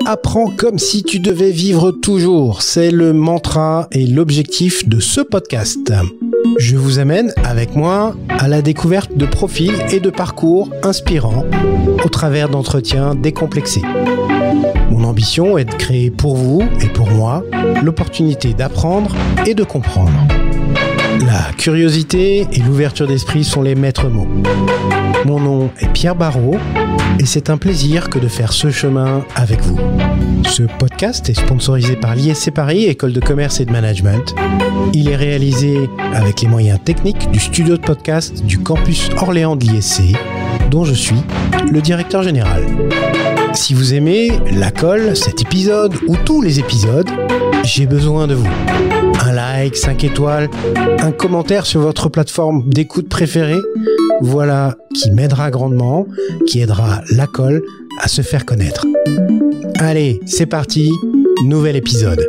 Apprends comme si tu devais vivre toujours. C'est le mantra et l'objectif de ce podcast. Je vous amène avec moi à la découverte de profils et de parcours inspirants au travers d'entretiens décomplexés. Mon ambition est de créer pour vous et pour moi l'opportunité d'apprendre et de comprendre. La curiosité et l'ouverture d'esprit sont les maîtres mots. Mon nom est Pierre Barrault et c'est un plaisir que de faire ce chemin avec vous. Ce podcast est sponsorisé par l'ISC Paris, École de commerce et de management. Il est réalisé avec les moyens techniques du studio de podcast du campus Orléans de l'ISC, dont je suis le directeur général. Si vous aimez la colle, cet épisode ou tous les épisodes, j'ai besoin de vous. Un like, 5 étoiles, un commentaire sur votre plateforme d'écoute préférée, voilà qui m'aidera grandement, qui aidera la colle à se faire connaître. Allez, c'est parti, nouvel épisode.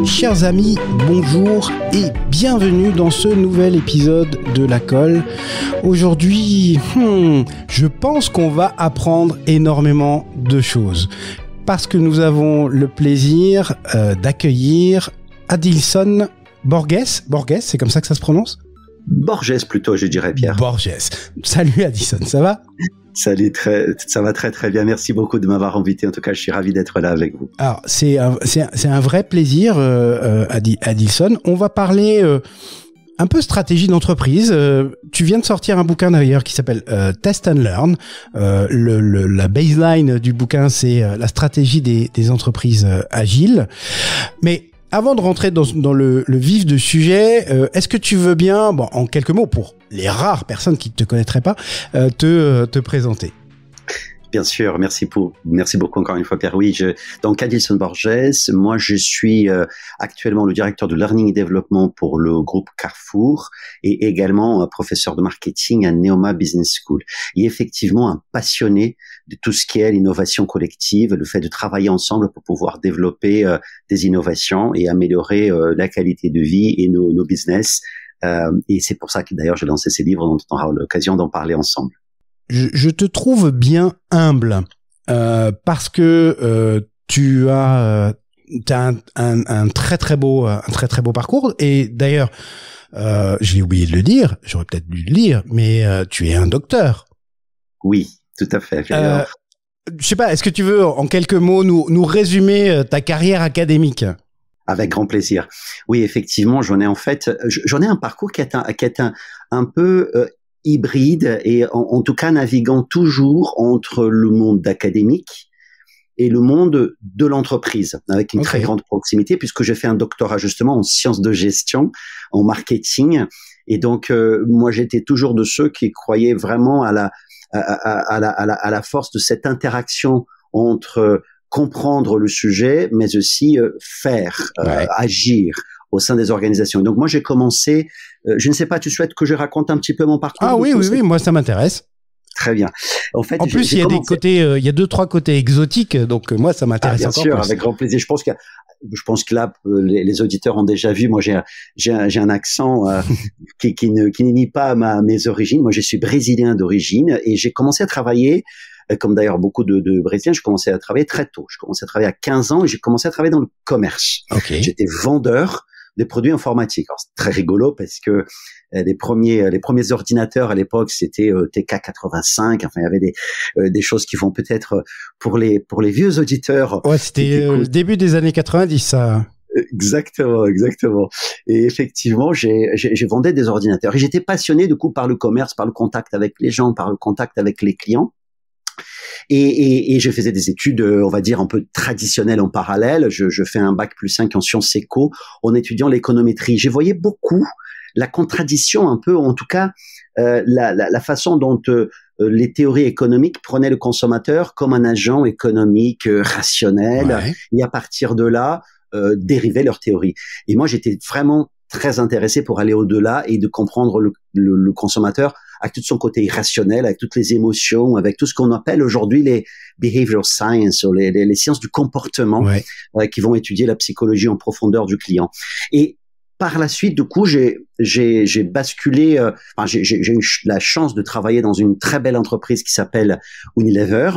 Chers amis, bonjour et bienvenue dans ce nouvel épisode de La Colle. Aujourd'hui, je pense qu'on va apprendre énormément de choses parce que nous avons le plaisir d'accueillir Adilson Borges. Borges, c'est comme ça que ça se prononce ? Borges plutôt, je dirais, Pierre. Borges. Salut Adilson, ça va ? Salut, ça va très très bien. Merci beaucoup de m'avoir invité. En tout cas, je suis ravi d'être là avec vous. Alors, c'est un vrai plaisir, Adilson. On va parler un peu stratégie d'entreprise. Tu viens de sortir un bouquin d'ailleurs qui s'appelle Test and Learn. La baseline du bouquin, c'est la stratégie des entreprises agiles. Mais avant de rentrer dans le vif du sujet, est-ce que tu veux bien, en quelques mots, pour les rares personnes qui ne te connaîtraient pas, te présenter ? Bien sûr, merci beaucoup encore une fois, Pierre. Oui, donc Adilson Borges, moi je suis actuellement le directeur de Learning et Développement pour le groupe Carrefour et également professeur de marketing à Neoma Business School. Et effectivement un passionné de tout ce qui est l'innovation collective, le fait de travailler ensemble pour pouvoir développer des innovations et améliorer la qualité de vie et nos business. Et c'est pour ça que d'ailleurs j'ai lancé ces livres dont on aura l'occasion d'en parler ensemble. Je te trouve bien humble parce que tu as un très très beau parcours et d'ailleurs j'ai oublié de le dire, j'aurais peut-être dû le lire, mais tu es un docteur. Oui, tout à fait. Je sais pas, est-ce que tu veux en quelques mots nous résumer ta carrière académique ? Avec grand plaisir. Oui, effectivement, j'en ai un parcours qui est un peu hybride et en tout cas naviguant toujours entre le monde académique et le monde de l'entreprise, avec une très grande proximité, puisque j'ai fait un doctorat justement en sciences de gestion, en marketing, et donc moi j'étais toujours de ceux qui croyaient vraiment à la force de cette interaction entre comprendre le sujet, mais aussi faire, agir au sein des organisations. Donc moi j'ai commencé, je ne sais pas, tu souhaites que je raconte un petit peu mon parcours ? Ah oui, moi ça m'intéresse. Très bien. En plus, il y a des côtés, il y a 2-3 côtés exotiques, donc moi ça m'intéresse encore plus. Bien sûr, avec grand plaisir. Je pense que là, les auditeurs ont déjà vu. Moi, j'ai un accent qui ne nie pas mes origines. Moi, je suis brésilien d'origine et j'ai commencé à travailler. Comme d'ailleurs beaucoup de Brésiliens, je commençais à travailler très tôt. Je commençais à travailler à 15 ans et j'ai commencé à travailler dans le commerce. J'étais vendeur des produits informatiques. Alors, c'est très rigolo parce que les premiers ordinateurs à l'époque, c'était TK85. Enfin, il y avait des choses qui vont peut-être pour les vieux auditeurs. Ouais, c'était le début des années 90, ça. Exactement. Et effectivement, j'ai vendais des ordinateurs et j'étais passionné du coup par le commerce, par le contact avec les gens, par le contact avec les clients. Et je faisais des études, on va dire, un peu traditionnelles en parallèle. Je fais un bac+5 en sciences éco en étudiant l'économétrie. Je voyais beaucoup la contradiction un peu, en tout cas, la façon dont les théories économiques prenaient le consommateur comme un agent économique rationnel et à partir de là, dérivaient leurs théories. Et moi, j'étais vraiment très intéressé pour aller au-delà et de comprendre le consommateur avec tout son côté irrationnel, avec toutes les émotions, avec tout ce qu'on appelle aujourd'hui les behavioral science, ou les sciences du comportement, qui vont étudier la psychologie en profondeur du client. Et par la suite, du coup, j'ai basculé. J'ai eu la chance de travailler dans une très belle entreprise qui s'appelle Unilever.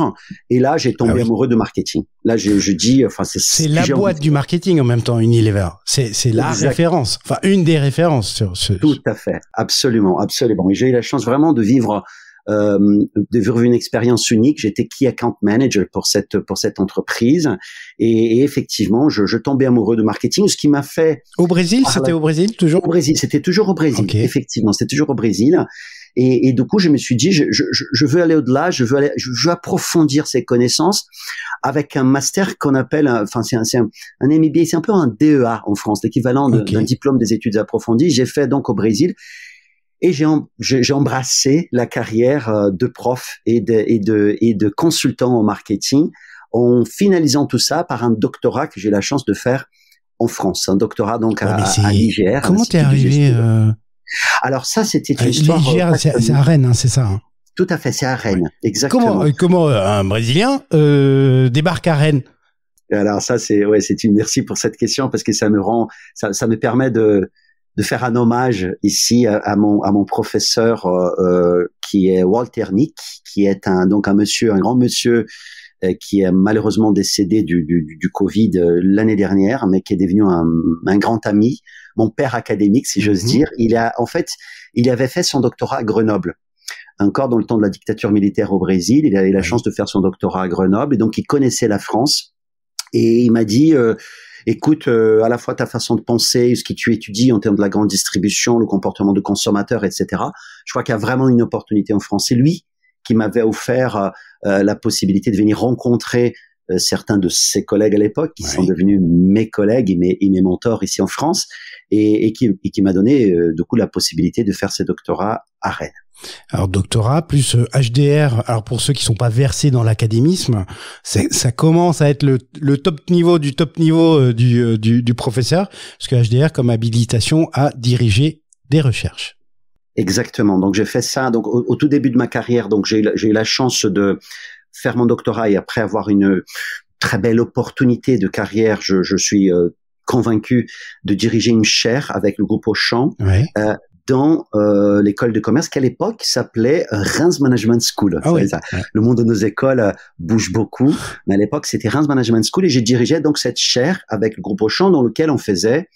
Et là, j'ai tombé amoureux de marketing. Là, je dis, c'est la boîte du marketing en même temps, Unilever. C'est la référence. Enfin, une des références sur ce. Tout à fait, absolument, absolument. Et j'ai eu la chance vraiment de vivre une expérience unique. J'étais Key Account Manager pour cette entreprise et effectivement, je tombais amoureux de marketing, ce qui m'a fait. Au Brésil, c'était au Brésil toujours. Au Brésil, c'était toujours au Brésil. Okay. Effectivement, c'était toujours au Brésil. Et du coup, je me suis dit, je veux aller au-delà, je veux approfondir ces connaissances avec un master qu'on appelle, c'est un MBA, c'est un peu un DEA en France, l'équivalent d'un diplôme des études approfondies. J'ai fait donc au Brésil. Et j'ai embrassé la carrière de prof et de consultant en marketing en finalisant tout ça par un doctorat que j'ai la chance de faire en France. Un doctorat donc à l'IGR. Comment t'es arrivé Alors ça, c'était une histoire. L'IGR, c'est à Rennes, hein, c'est ça. Hein. Tout à fait, c'est à Rennes, exactement. Comment un Brésilien débarque à Rennes? Alors ça, merci pour cette question parce que ça me permet de faire un hommage ici à mon professeur qui est Walter Nick, qui est un grand monsieur qui est malheureusement décédé du Covid l'année dernière, mais qui est devenu un grand ami, mon père académique si j'ose dire. Il avait fait son doctorat à Grenoble. Encore dans le temps de la dictature militaire au Brésil, il a eu la chance de faire son doctorat à Grenoble et donc il connaissait la France et il m'a dit écoute, à la fois ta façon de penser, ce que tu étudies en termes de la grande distribution, le comportement de consommateur, etc. Je crois qu'il y a vraiment une opportunité en France. C'est lui qui m'avait offert la possibilité de venir rencontrer certains de ses collègues à l'époque, qui sont devenus mes collègues et mes mentors ici en France, et qui m'a donné du coup la possibilité de faire ce doctorat à Rennes. Alors doctorat plus HDR. Alors pour ceux qui sont pas versés dans l'académisme, ça commence à être le top niveau du top niveau du professeur, parce que HDR comme habilitation à diriger des recherches. Exactement. Donc j'ai fait ça. Donc au tout début de ma carrière, donc j'ai eu la chance de faire mon doctorat et après avoir une très belle opportunité de carrière, je suis convaincu de diriger une chaire avec le groupe Auchan. Dans l'école de commerce qui à l'époque s'appelait Reims Management School. Le monde de nos écoles bouge beaucoup, mais à l'époque c'était Reims Management School et j'ai dirigé donc cette chaire avec le groupe Auchan dans lequel on faisait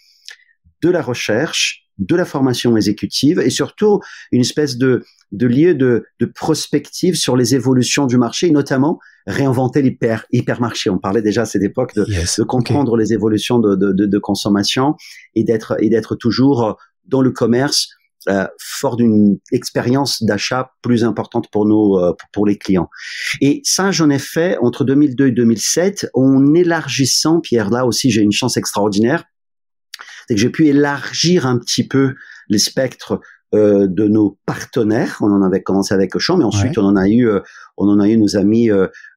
de la recherche, de la formation exécutive et surtout une espèce de lieu de prospective sur les évolutions du marché, et notamment réinventer l'hypermarché. On parlait déjà à cette époque de comprendre les évolutions de consommation et d'être toujours dans le commerce fort d'une expérience d'achat plus importante pour pour les clients. Et ça, j'en ai fait entre 2002 et 2007 en élargissant, Pierre, là aussi j'ai une chance extraordinaire, c'est que j'ai pu élargir un petit peu les spectres de nos partenaires. On en avait commencé avec Auchan, mais ensuite on en a eu nos amis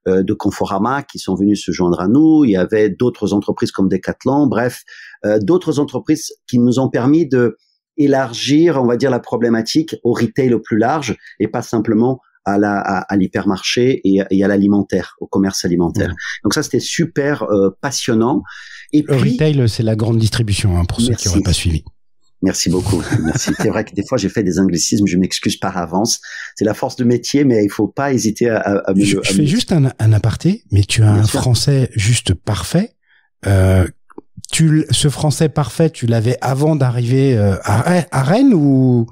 de Conforama qui sont venus se joindre à nous. Il y avait d'autres entreprises comme Decathlon, bref, d'autres entreprises qui nous ont permis de élargir, on va dire, la problématique au retail au plus large et pas simplement à l'hypermarché et à l'alimentaire, au commerce alimentaire. Donc ça, c'était super passionnant. Et le retail, c'est la grande distribution, hein, pour ceux qui n'auraient pas suivi. Merci beaucoup. Merci. C'est vrai que des fois, j'ai fait des anglicismes, je m'excuse par avance. C'est la force de métier, mais il faut pas hésiter à me... Je fais juste un aparté, mais tu as un français juste parfait. Ce français parfait, tu l'avais avant d'arriver à Rennes ou...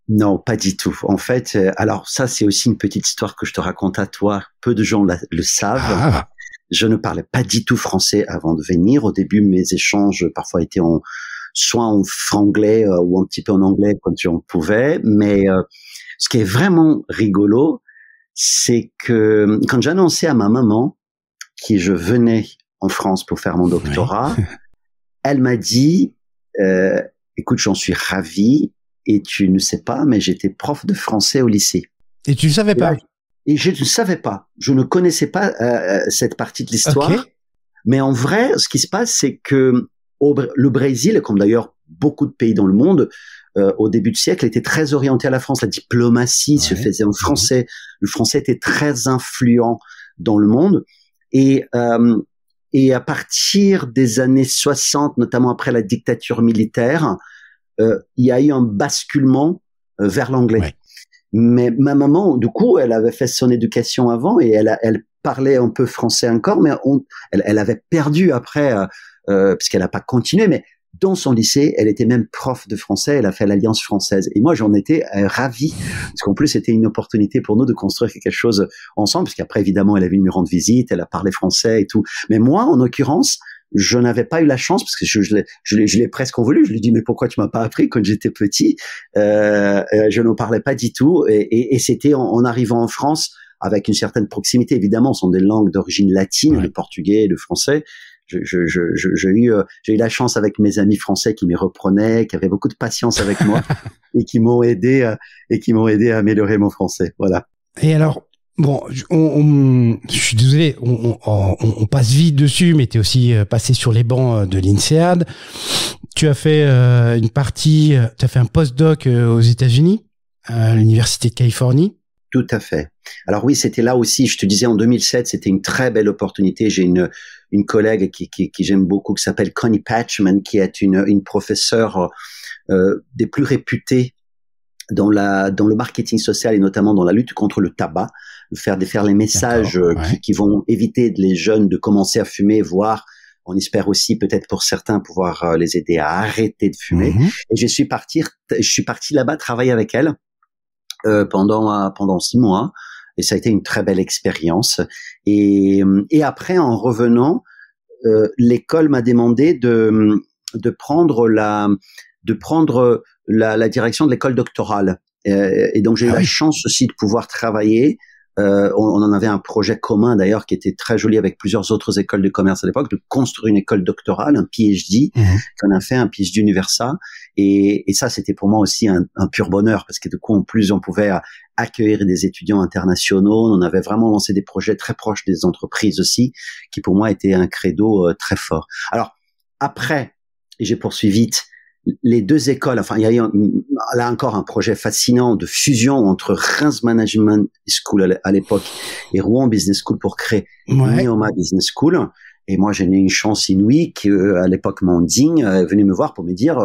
Non, pas du tout. En fait, alors ça, c'est aussi une petite histoire que je te raconte à toi. Peu de gens le savent. Je ne parlais pas du tout français avant de venir. Au début, mes échanges parfois étaient soit en franglais ou un petit peu en anglais quand on pouvait. Mais ce qui est vraiment rigolo, c'est que quand j'annonçais à ma maman que je venais en France pour faire mon doctorat, elle m'a dit écoute, j'en suis ravi et tu ne sais pas, mais j'étais prof de français au lycée. Et tu ne savais pas? Et je ne savais pas. Je ne connaissais pas cette partie de l'histoire. Mais en vrai, ce qui se passe, c'est que le Brésil, comme d'ailleurs beaucoup de pays dans le monde, au début du siècle, était très orienté à la France. La diplomatie se faisait en français. Le français était très influent dans le monde. Et à partir des années 60, notamment après la dictature militaire, il y a eu un basculement vers l'anglais. Ouais. Mais ma maman, du coup, elle avait fait son éducation avant et elle parlait un peu français encore, mais elle avait perdu après, puisqu'elle n'a pas continué, mais dans son lycée, elle était même prof de français, elle a fait l'Alliance française. Et moi, j'en étais ravi, parce qu'en plus, c'était une opportunité pour nous de construire quelque chose ensemble, parce qu'après, évidemment, elle est venue me rendre visite, elle a parlé français et tout. Mais moi, en l'occurrence, je n'avais pas eu la chance, parce que je l'ai presque voulu. Je lui ai dit, mais pourquoi tu m'as pas appris quand j'étais petit? Je n'en parlais pas du tout. Et c'était en arrivant en France, avec une certaine proximité. Évidemment, ce sont des langues d'origine latine, le portugais, le français. J'ai eu la chance avec mes amis français qui me reprenaient, qui avaient beaucoup de patience avec moi et qui m'ont aidé à améliorer mon français. Voilà. Et alors, bon, je suis désolé, on passe vite dessus, mais tu es aussi passé sur les bancs de l'INSEAD. Tu as fait tu as fait un postdoc aux États-Unis, à l'Université de Californie. Tout à fait. Alors oui, c'était là aussi, je te disais en 2007, c'était une très belle opportunité. J'ai une collègue qui j'aime beaucoup, qui s'appelle Connie Patchman, qui est une professeure des plus réputées dans le marketing social et notamment dans la lutte contre le tabac, faire les messages qui vont éviter les jeunes de commencer à fumer, voire on espère aussi peut-être pour certains pouvoir les aider à arrêter de fumer. Et je suis parti là-bas travailler avec elle pendant 6 mois. Et ça a été une très belle expérience. Et après, en revenant, l'école m'a demandé de prendre la direction de l'école doctorale. Et donc, j'ai eu la chance aussi de pouvoir travailler. On en avait un projet commun d'ailleurs qui était très joli avec plusieurs autres écoles de commerce à l'époque, de construire une école doctorale, un PhD, qu'on a fait, un PhD Universa. Et ça, c'était pour moi aussi un pur bonheur parce que du coup, en plus, on pouvait accueillir des étudiants internationaux. On avait vraiment lancé des projets très proches des entreprises aussi, qui pour moi était un credo très fort. Alors, après, j'ai poursuivi les deux écoles, enfin, il y a eu là encore un projet fascinant de fusion entre Reims Management School à l'époque et Rouen Business School pour créer Neoma Business School. Et moi, j'ai eu une chance inouïe qu'à l'époque, Manding est venu me voir pour me dire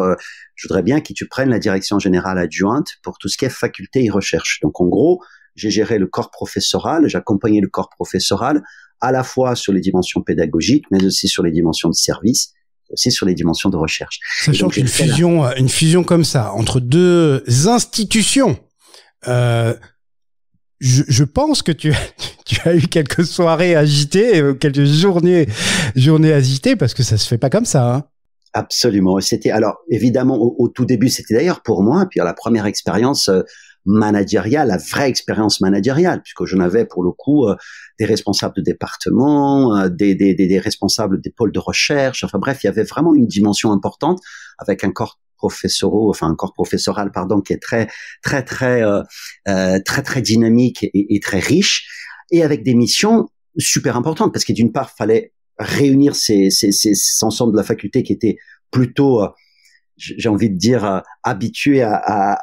je voudrais bien que tu prennes la direction générale adjointe pour tout ce qui est faculté et recherche. Donc, en gros, j'ai géré le corps professoral, j'accompagnais le corps professoral à la fois sur les dimensions pédagogiques, mais aussi sur les dimensions de service, aussi sur les dimensions de recherche. Sachant qu'une fusion comme ça, entre deux institutions, je pense que tu as eu quelques soirées agitées, quelques journées agitées, parce que ça se fait pas comme ça, hein. Absolument. C'était, alors, évidemment, au tout début, c'était d'ailleurs pour moi, puis la première expérience managériale, la vraie expérience managériale, puisque j'en avais pour le coup des responsables de département, des responsables des pôles de recherche. Enfin bref, il y avait vraiment une dimension importante avec un corps professoral, qui est très dynamique et très riche, et avec des missions super importantes, parce que d'une part, fallait réunir ces ensembles de la faculté qui étaient plutôt j'ai envie de dire habitués à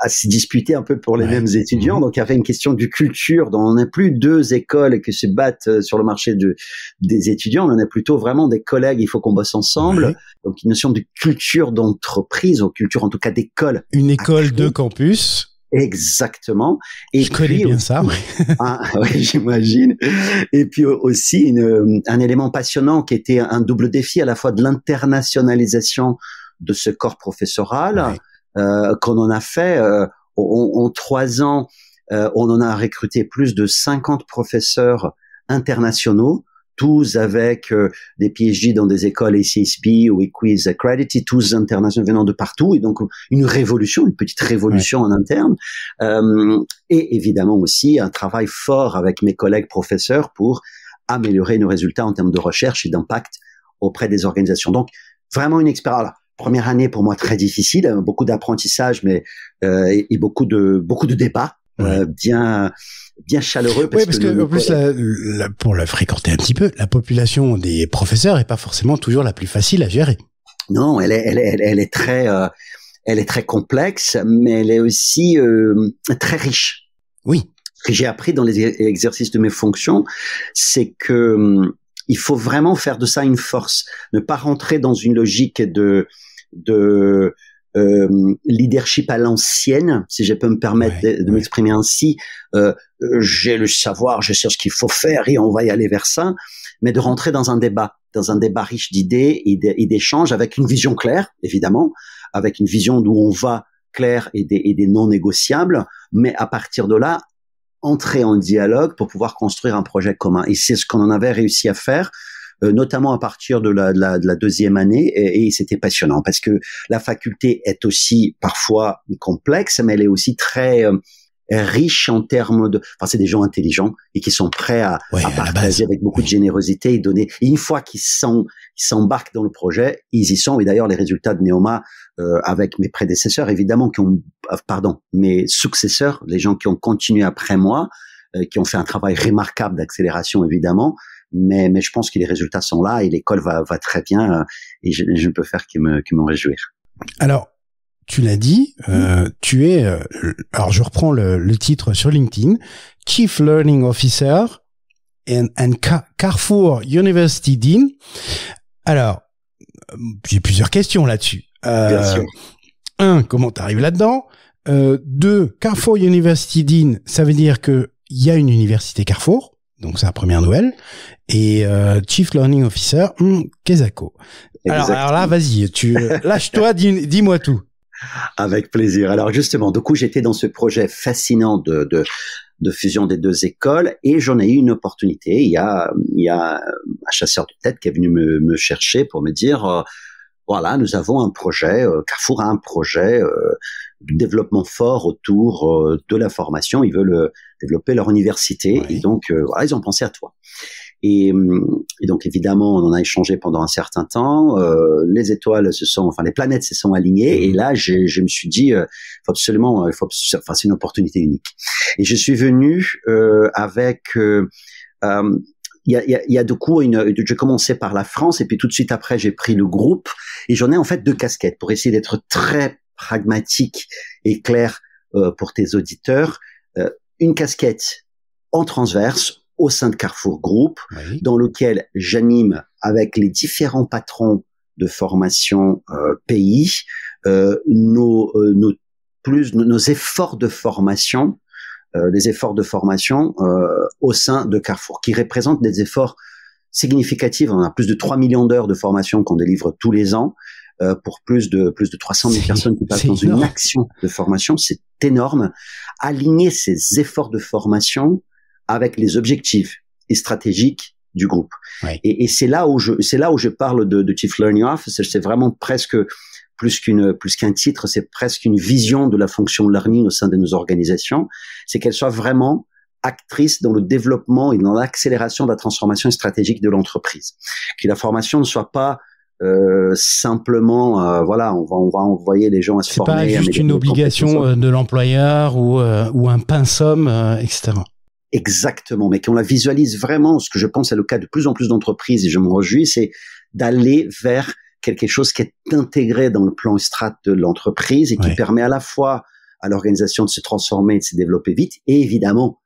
se disputer un peu pour les mêmes étudiants. Donc il y avait une question de culture, dont on n'a plus deux écoles qui se battent sur le marché des étudiants, on a plutôt vraiment des collègues, il faut qu'on bosse ensemble. Donc une notion de culture d'entreprise, ou culture en tout cas d'école. Une école de campus. Exactement. Et je connais bien ça. Oui, j'imagine. Et puis aussi un élément passionnant qui était un double défi, à la fois de l'internationalisation de ce corps professoral, qu'on en a fait en 3 ans. On en a recruté plus de 50 professeurs internationaux, tous avec des PhD dans des écoles ACSB ou Equiz Accredited, tous internationaux venant de partout, et donc une petite révolution en interne, et évidemment aussi un travail fort avec mes collègues professeurs pour améliorer nos résultats en termes de recherche et d'impact auprès des organisations. Donc vraiment une expérience. Alors, première année pour moi très difficile, beaucoup d'apprentissage, mais et beaucoup de débats, bien chaleureux, parce que en plus pour la fréquenter un petit peu, la population des professeurs est pas forcément toujours la plus facile à gérer. Non, elle est très complexe, mais elle est aussi très riche. Oui. Ce que j'ai appris dans les exercices de mes fonctions, c'est que il faut vraiment faire de ça une force, ne pas rentrer dans une logique de leadership à l'ancienne, si je peux me permettre de m'exprimer ainsi. J'ai le savoir, je sais ce qu'il faut faire et on va y aller vers ça, mais de rentrer dans un débat riche d'idées et d'échanges avec une vision claire, évidemment, avec une vision d'où on va claire et des non négociables, mais à partir de là, entrer en dialogue pour pouvoir construire un projet commun. Et c'est ce qu'on en avait réussi à faire, notamment à partir de la deuxième année, et c'était passionnant parce que la faculté est aussi parfois complexe, mais elle est aussi très riche en termes de, enfin, c'est des gens intelligents et qui sont prêts à partager avec beaucoup de générosité et donner. Et une fois qu'ils s'embarquent dans le projet, ils y sont. Et d'ailleurs, les résultats de Neoma, avec mes prédécesseurs, évidemment, mes successeurs, les gens qui ont continué après moi, qui ont fait un travail remarquable d'accélération, évidemment. Mais je pense que les résultats sont là et l'école va très bien, et je ne peux faire que m'en réjouir. Alors, tu l'as dit, tu es, alors je reprends le titre sur LinkedIn, Chief Learning Officer and Carrefour University Dean. Alors, j'ai plusieurs questions là-dessus. Bien sûr. 1, comment t'arrives là-dedans? 2, Carrefour University Dean, ça veut dire que il y a une université Carrefour, donc c'est la première nouvelle. Et Chief Learning Officer, Kesako. Alors là, vas-y, lâche-toi, dis-moi tout. Avec plaisir. Alors justement, du coup, j'étais dans ce projet fascinant de fusion des deux écoles et j'en ai eu une opportunité. Il y a un chasseur de tête qui est venu me chercher pour me dire voilà, nous avons un projet, Carrefour a un projet de développement fort autour de la formation. Ils veulent développer leur université et donc voilà, ils ont pensé à toi. Et donc évidemment, on en a échangé pendant un certain temps. Les étoiles les planètes se sont alignées. Et là, je me suis dit, c'est une opportunité unique. Et je suis venu avec, il y a du coup j'ai commencé par la France et puis tout de suite après, j'ai pris le groupe et j'en ai en fait 2 casquettes pour essayer d'être très pragmatique et clair pour tes auditeurs. Une casquette en transverse au sein de Carrefour Group, dans lequel j'anime avec les différents patrons de formation pays nos efforts de formation, les efforts de formation au sein de Carrefour, qui représentent des efforts significatifs. On a plus de 3 millions d'heures de formation qu'on délivre tous les ans pour plus de 300 000 personnes qui passent dans une action de formation. C'est énorme. Aligner ces efforts de formation avec les objectifs et stratégiques du groupe. Et c'est là où je parle de Chief Learning Officer. C'est vraiment presque plus qu'un titre, c'est presque une vision de la fonction learning au sein de nos organisations. C'est qu'elle soit vraiment actrice dans le développement et dans l'accélération de la transformation stratégique de l'entreprise. Que la formation ne soit pas simplement on va envoyer les gens à se former. C'est pas juste une obligation de l'employeur ou un pinceau, etc. Exactement, mais qu'on la visualise vraiment. Ce que je pense est le cas de plus en plus d'entreprises et je m'en réjouis, c'est d'aller vers quelque chose qui est intégré dans le plan strat de l'entreprise et qui permet à la fois à l'organisation de se transformer et de se développer vite et évidemment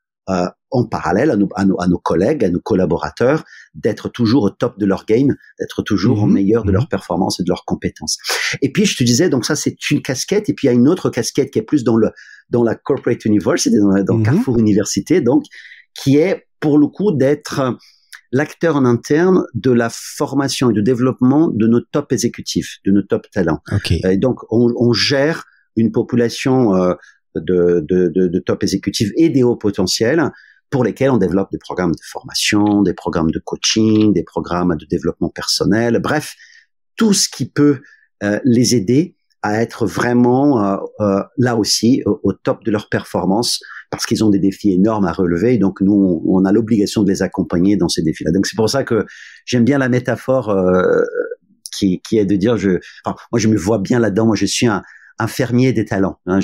en parallèle à nos collègues, à nos collaborateurs, d'être toujours au top de leur game, d'être toujours au meilleur de leur performance et de leurs compétences. Et puis je te disais, donc ça c'est une casquette, et puis il y a une autre casquette qui est plus dans la corporate university, dans Carrefour Université, donc qui est pour le coup d'être l'acteur en interne de la formation et du développement de nos top exécutifs, de nos top talents. Et donc on gère une population de top exécutifs et des hauts potentiels pour lesquels on développe des programmes de formation, des programmes de coaching, des programmes de développement personnel, bref, tout ce qui peut les aider à être vraiment là aussi au top de leur performance parce qu'ils ont des défis énormes à relever. Et donc nous, on a l'obligation de les accompagner dans ces défis-là. Donc c'est pour ça que j'aime bien la métaphore qui est de dire, moi je me vois bien là-dedans. Moi je suis un fermier des talents. Hein.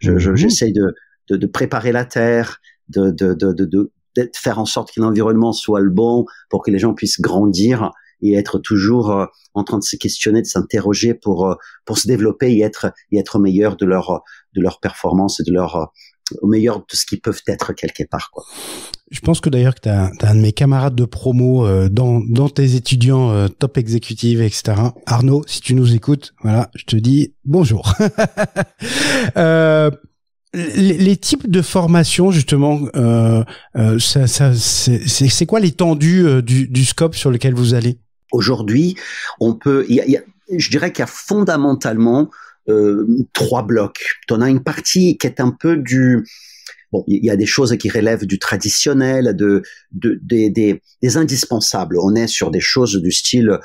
J'essaye de préparer la terre, de faire en sorte que l'environnement soit le bon pour que les gens puissent grandir et être toujours en train de se questionner, de s'interroger pour se développer et être meilleur de leur performance et au meilleur de ce qu'ils peuvent être quelque part, quoi. Je pense que d'ailleurs que t'as un de mes camarades de promo dans tes étudiants top exécutifs, etc. Arnaud, si tu nous écoutes, voilà, je te dis bonjour. Les types de formation, justement, c'est quoi l'étendue du scope sur lequel vous allez? Aujourd'hui, je dirais qu'il y a fondamentalement 3 blocs. On a une partie qui est un peu bon, il y a des choses qui relèvent du traditionnel, des indispensables. On est sur des choses du style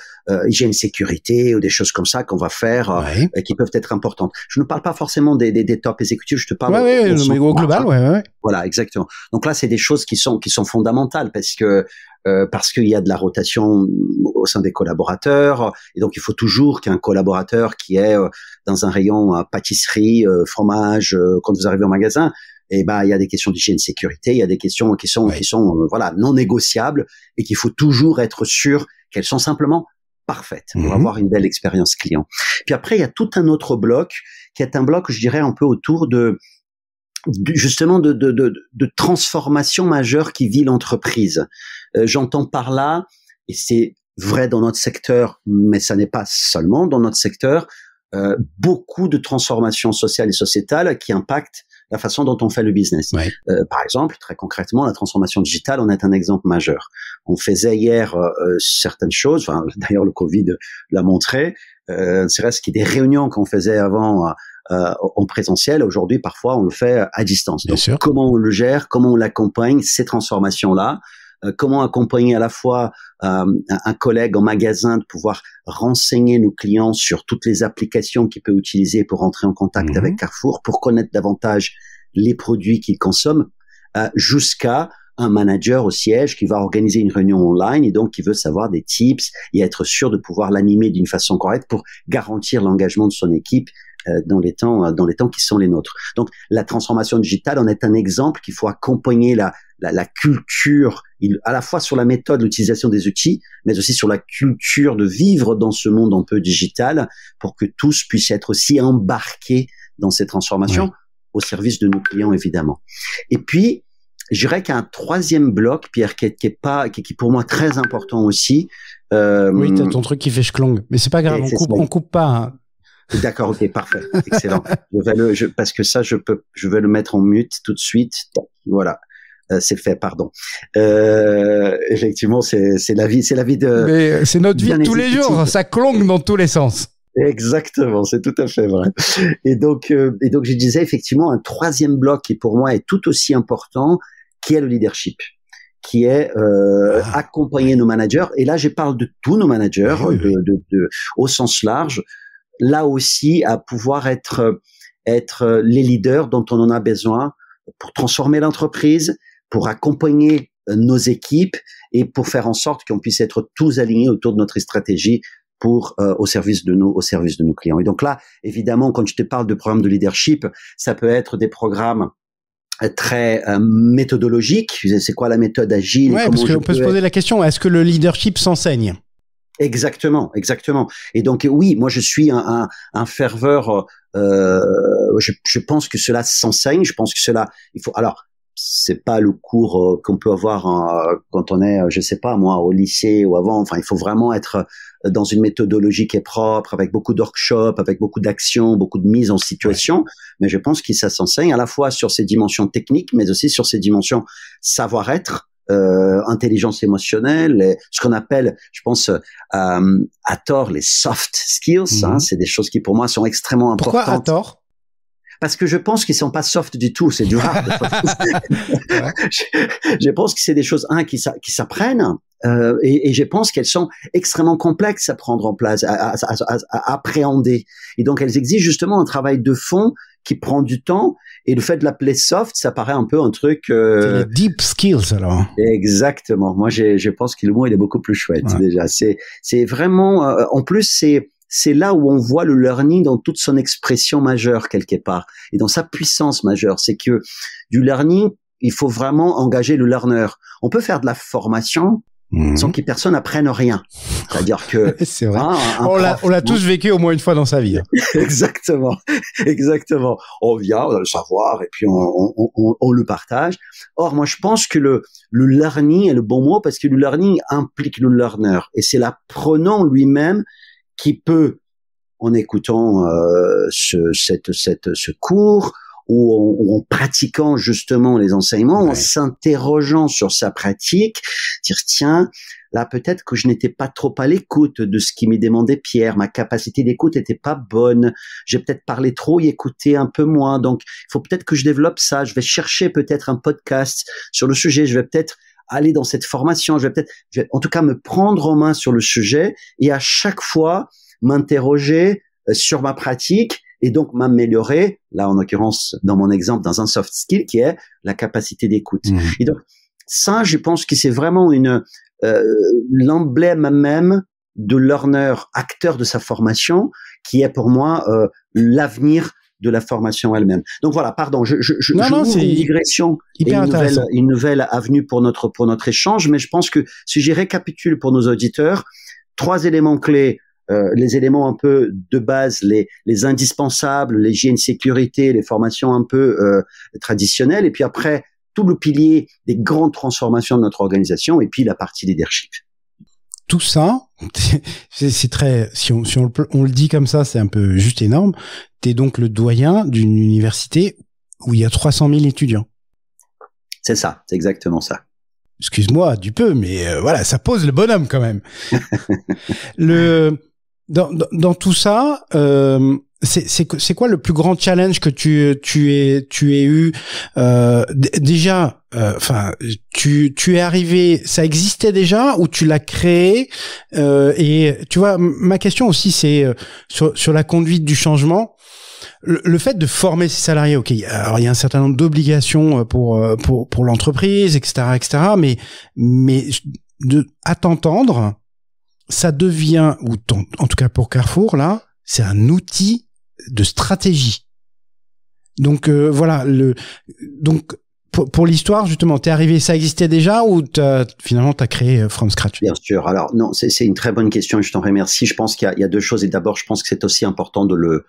hygiène, sécurité ou des choses comme ça qu'on va faire qui peuvent être importantes. Je ne parle pas forcément des top exécutifs, je te parle au global, ouais. Voilà, exactement. Donc là, c'est des choses qui sont fondamentales parce qu'il y a de la rotation au sein des collaborateurs et donc il faut toujours qu'un collaborateur qui est dans un rayon pâtisserie, fromage, quand vous arrivez au magasin, il y a des questions d'hygiène sécurité, il y a des questions qui sont voilà, non négociables et qu'il faut toujours être sûr qu'elles sont simplement parfaites pour avoir une belle expérience client. Puis après, il y a tout un autre bloc qui est un bloc, je dirais, un peu autour justement de transformation majeure qui vit l'entreprise. J'entends par là, et c'est vrai dans notre secteur, mais ça n'est pas seulement dans notre secteur, beaucoup de transformations sociales et sociétales qui impactent la façon dont on fait le business. Par exemple, très concrètement, la transformation digitale en est un exemple majeur. On faisait hier certaines choses, d'ailleurs le Covid l'a montré, c'est vrai qu'il y a des réunions qu'on faisait avant en présentiel, aujourd'hui parfois on le fait à distance. Donc comment on le gère, comment on l'accompagne, ces transformations-là, comment accompagner à la fois un collègue en magasin de pouvoir renseigner nos clients sur toutes les applications qu'il peut utiliser pour entrer en contact avec Carrefour, pour connaître davantage les produits qu'il consomme, jusqu'à un manager au siège qui va organiser une réunion online et donc qui veut savoir des tips et être sûr de pouvoir l'animer d'une façon correcte pour garantir l'engagement de son équipe dans les temps qui sont les nôtres. Donc la transformation digitale en est un exemple qu'il faut accompagner la culture, à la fois sur la méthode, l'utilisation des outils, mais aussi sur la culture de vivre dans ce monde un peu digital pour que tous puissent être aussi embarqués dans ces transformations au service de nos clients, évidemment. Et puis, je dirais qu'il y a un troisième bloc, Pierre, qui est pour moi très important aussi. Oui, t'as ton truc qui fait schlong, mais c'est pas grave, on coupe pas. Hein. D'accord, ok, parfait, excellent. Parce que ça, je vais le mettre en mute tout de suite. Voilà. C'est fait, pardon. Effectivement, c'est la vie de. Mais c'est notre vie de tous les jours. Ça clongue dans tous les sens. Exactement, c'est tout à fait vrai. Et donc, je disais effectivement un troisième bloc qui pour moi est tout aussi important, qui est le leadership, qui est accompagner nos managers. Et là, je parle de tous nos managers, au sens large. Là aussi, à pouvoir être les leaders dont on en a besoin pour transformer l'entreprise, pour accompagner nos équipes et pour faire en sorte qu'on puisse être tous alignés autour de notre stratégie au service de nos clients. Et donc là, évidemment, quand je te parle de programmes de leadership, ça peut être des programmes très méthodologiques. C'est quoi la méthode agile? Ouais, parce qu'on peut se poser la question, est-ce que le leadership s'enseigne? Exactement. Et donc oui, moi je suis un ferveur. Je pense que cela s'enseigne. Je pense que il faut. Alors, c'est pas le cours qu'on peut avoir quand on est, je sais pas moi, au lycée ou avant. Enfin, il faut vraiment être dans une méthodologie qui est propre, avec beaucoup de workshops, avec beaucoup d'actions, beaucoup de mise en situation. Mais je pense que ça s'enseigne à la fois sur ces dimensions techniques, mais aussi sur ces dimensions savoir-être. Intelligence émotionnelle, ce qu'on appelle, je pense, à tort, les soft skills. Hein, c'est des choses qui pour moi sont extrêmement importantes. Pourquoi à tort? Parce que je pense qu'ils sont pas soft du tout, c'est du hard. Je pense que c'est des choses qui s'apprennent et je pense qu'elles sont extrêmement complexes à prendre en place, à appréhender. Et donc elles exigent justement un travail de fond qui prend du temps. Et le fait de l'appeler soft, ça paraît un peu un truc. C'est les deep skills alors. Exactement. Moi, je pense que le mot il est beaucoup plus chouette déjà. C'est vraiment. En plus, c'est là où on voit le learning dans toute son expression majeure quelque part et dans sa puissance majeure. C'est que du learning, il faut vraiment engager le learner. On peut faire de la formation, sans que personne n'apprenne rien. C'est-à-dire que c'est vrai. On l'a tous vécu au moins une fois dans sa vie. Exactement. On vient, on a le savoir et puis on le partage. Or, moi, je pense que le learning est le bon mot parce que le learning implique le learner et c'est l'apprenant lui-même qui peut, en écoutant ce cours, ou en pratiquant justement les enseignements, en s'interrogeant sur sa pratique, dire tiens, là peut-être que je n'étais pas trop à l'écoute de ce qui m'est demandé Pierre, ma capacité d'écoute n'était pas bonne, j'ai peut-être parlé trop et écouté un peu moins, donc il faut peut-être que je développe ça, je vais chercher peut-être un podcast sur le sujet, je vais peut-être aller dans cette formation, je vais en tout cas me prendre en main sur le sujet et à chaque fois m'interroger sur ma pratique et donc m'améliorer, là en l'occurrence dans mon exemple, dans un soft skill qui est la capacité d'écoute. Et donc ça, je pense que c'est vraiment l'emblème même de learner, acteur de sa formation, qui est pour moi l'avenir de la formation elle-même. Donc voilà, pardon, je c'est une digression et une nouvelle avenue pour notre échange, mais je pense que si j'y récapitule pour nos auditeurs, 3 éléments clés. Les éléments un peu de base, les indispensables, l'hygiène, sécurité, les formations un peu traditionnelles, et puis après tout le pilier des grandes transformations de notre organisation, et puis la partie leadership. Tout ça, c'est très, si on le dit comme ça, c'est un peu juste énorme. T'es donc le doyen d'une université où il y a 300 000 étudiants. C'est ça, c'est exactement ça. Excuse-moi du peu, mais voilà, ça pose le bonhomme quand même. Dans tout ça, c'est quoi le plus grand challenge que tu aies eu déjà? Enfin, tu es arrivé, ça existait déjà ou tu l'as créé? Et tu vois, ma question aussi, c'est sur la conduite du changement. Le fait de former ses salariés, ok, alors il y a un certain nombre d'obligations pour l'entreprise, etc., mais à t'entendre, ça devient, en tout cas pour Carrefour là, c'est un outil de stratégie. Donc voilà, donc pour l'histoire justement, t'es arrivé, ça existait déjà ou finalement t'as créé from scratch? Bien sûr. Alors non, c'est une très bonne question et je t'en remercie. Je pense qu'il y a 2 choses et d'abord, je pense que c'est aussi important de le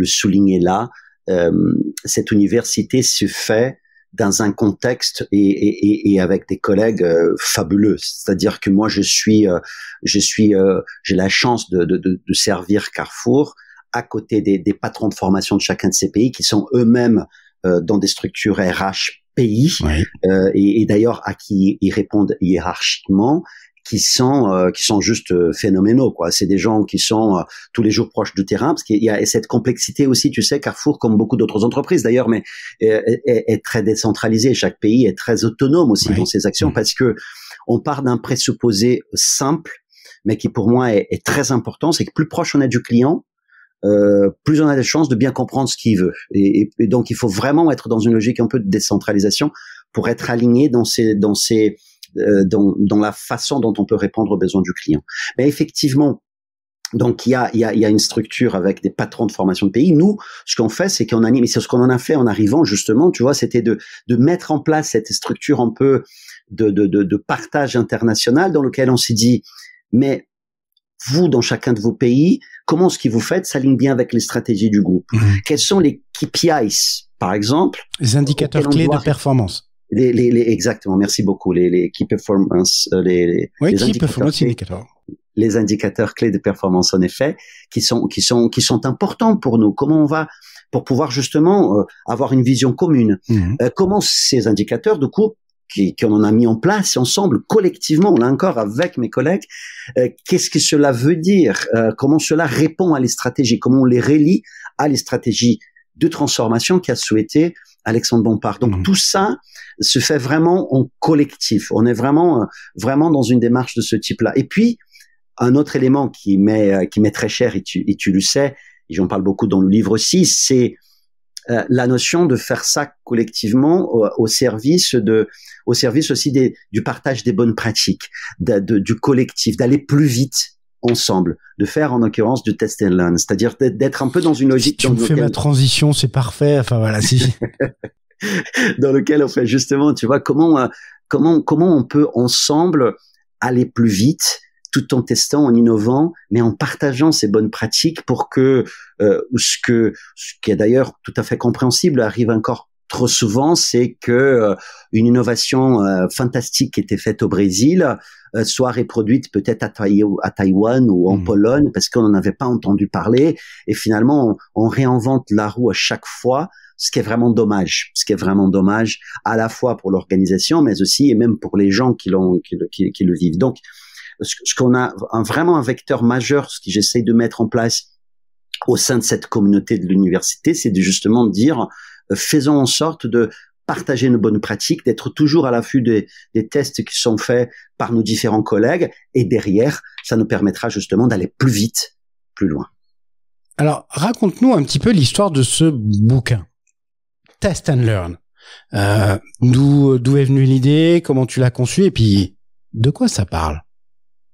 souligner là. Cette université se fait dans un contexte et avec des collègues fabuleux. C'est-à-dire que moi j'ai la chance de servir Carrefour à côté des patrons de formation de chacun de ces pays qui sont eux-mêmes dans des structures RH pays et d'ailleurs à qui ils répondent hiérarchiquement, qui sont juste phénoménaux, quoi. C'est des gens qui sont tous les jours proches du terrain, parce qu'il y a cette complexité aussi, tu sais, Carrefour, comme beaucoup d'autres entreprises d'ailleurs, mais est très décentralisé. Chaque pays est très autonome aussi dans ses actions, parce que on part d'un présupposé simple, mais qui pour moi est très important, c'est que plus proche on est du client, plus on a des chances de bien comprendre ce qu'il veut. Et donc il faut vraiment être dans une logique un peu de décentralisation pour être aligné dans la façon dont on peut répondre aux besoins du client. Mais effectivement, donc il y a une structure avec des patrons de formation de pays. Nous, ce qu'on fait, c'est qu'on anime, et c'est ce qu'on en a fait en arrivant justement, tu vois, c'était de mettre en place cette structure un peu de partage international dans lequel on s'est dit, mais vous, dans chacun de vos pays, comment ce que vous faites s'aligne bien avec les stratégies du groupe? Quels sont les KPIs, par exemple? Les indicateurs clés de performance. Exactement, merci beaucoup. Les key performance, les indicateurs. Les indicateurs clés de performance, en effet, qui sont importants pour nous. Comment on va, pour pouvoir justement avoir une vision commune. Comment ces indicateurs, du coup, qu'on en a mis en place ensemble, collectivement, là encore avec mes collègues, qu'est-ce que cela veut dire? Comment cela répond à les stratégies? Comment on les relie à les stratégies de transformation qu'a souhaité Alexandre Bompard. Donc tout ça se fait vraiment en collectif. On est vraiment dans une démarche de ce type-là. Et puis un autre élément qui m'est très cher et tu le sais, et j'en parle beaucoup dans le livre aussi, c'est la notion de faire ça collectivement au service aussi du partage des bonnes pratiques, du collectif, d'aller plus vite ensemble, de faire en l'occurrence du test and learn, c'est-à-dire d'être un peu dans une logique. Si tu me fais ma transition, c'est parfait. Enfin voilà, si. Dans lequel on fait justement, tu vois, comment on peut ensemble aller plus vite, tout en testant, en innovant, mais en partageant ces bonnes pratiques pour que ce qui est d'ailleurs tout à fait compréhensible arrive encore trop souvent, c'est que une innovation fantastique qui était faite au Brésil soit reproduite peut-être à Taïwan ou en Pologne parce qu'on n'en avait pas entendu parler, et finalement on réinvente la roue à chaque fois, ce qui est vraiment dommage. Ce qui est vraiment dommage à la fois pour l'organisation, mais aussi et même pour les gens qui le vivent. Donc ce qu'on a vraiment un vecteur majeur, ce que j'essaie de mettre en place au sein de cette communauté de l'université, c'est de justement dire faisons en sorte de partager nos bonnes pratiques, d'être toujours à l'affût des tests qui sont faits par nos différents collègues, et derrière, ça nous permettra justement d'aller plus vite, plus loin. Alors, raconte-nous un petit peu l'histoire de ce bouquin, Test and Learn. D'où est venue l'idée, comment tu l'as conçu, et puis de quoi ça parle?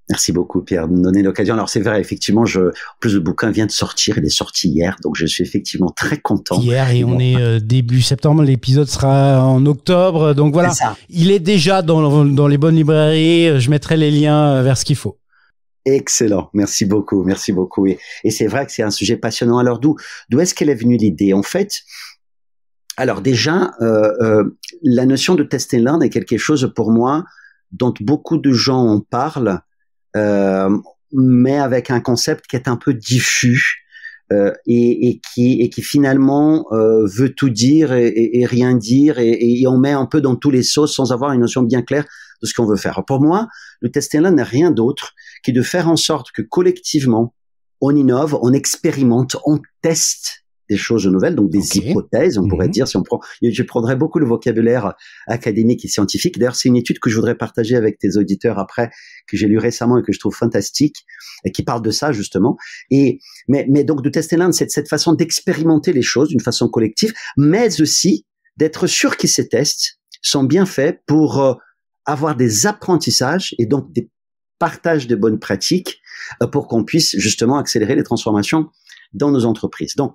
Merci beaucoup, Pierre, de me donner l'occasion. Alors, c'est vrai, effectivement, en plus, le bouquin vient de sortir, il est sorti hier, donc je suis effectivement très content. Hier, et on est début septembre, l'épisode sera en octobre, donc voilà. Il est déjà dans les bonnes librairies, je mettrai les liens vers ce qu'il faut. Excellent, merci beaucoup, merci beaucoup. Et c'est vrai que c'est un sujet passionnant. Alors, d'où est-ce qu'elle est venue l'idée? En fait, alors déjà, la notion de test and learn est quelque chose pour moi dont beaucoup de gens en parlent, mais avec un concept qui est un peu diffus et qui finalement veut tout dire et rien dire, et on met un peu dans tous les sauces sans avoir une notion bien claire de ce qu'on veut faire. Pour moi, le test and learn n'est rien d'autre que de faire en sorte que collectivement on innove, on expérimente, on teste des choses nouvelles, donc des hypothèses, on pourrait dire, je prendrais beaucoup le vocabulaire académique et scientifique. D'ailleurs, c'est une étude que je voudrais partager avec tes auditeurs après, que j'ai lu récemment et que je trouve fantastique, et qui parle de ça, justement. Mais donc, de test and learn, c'est cette façon d'expérimenter les choses d'une façon collective, mais aussi d'être sûr que ces tests sont bien faits pour avoir des apprentissages et donc des partages de bonnes pratiques pour qu'on puisse justement accélérer les transformations dans nos entreprises. Donc,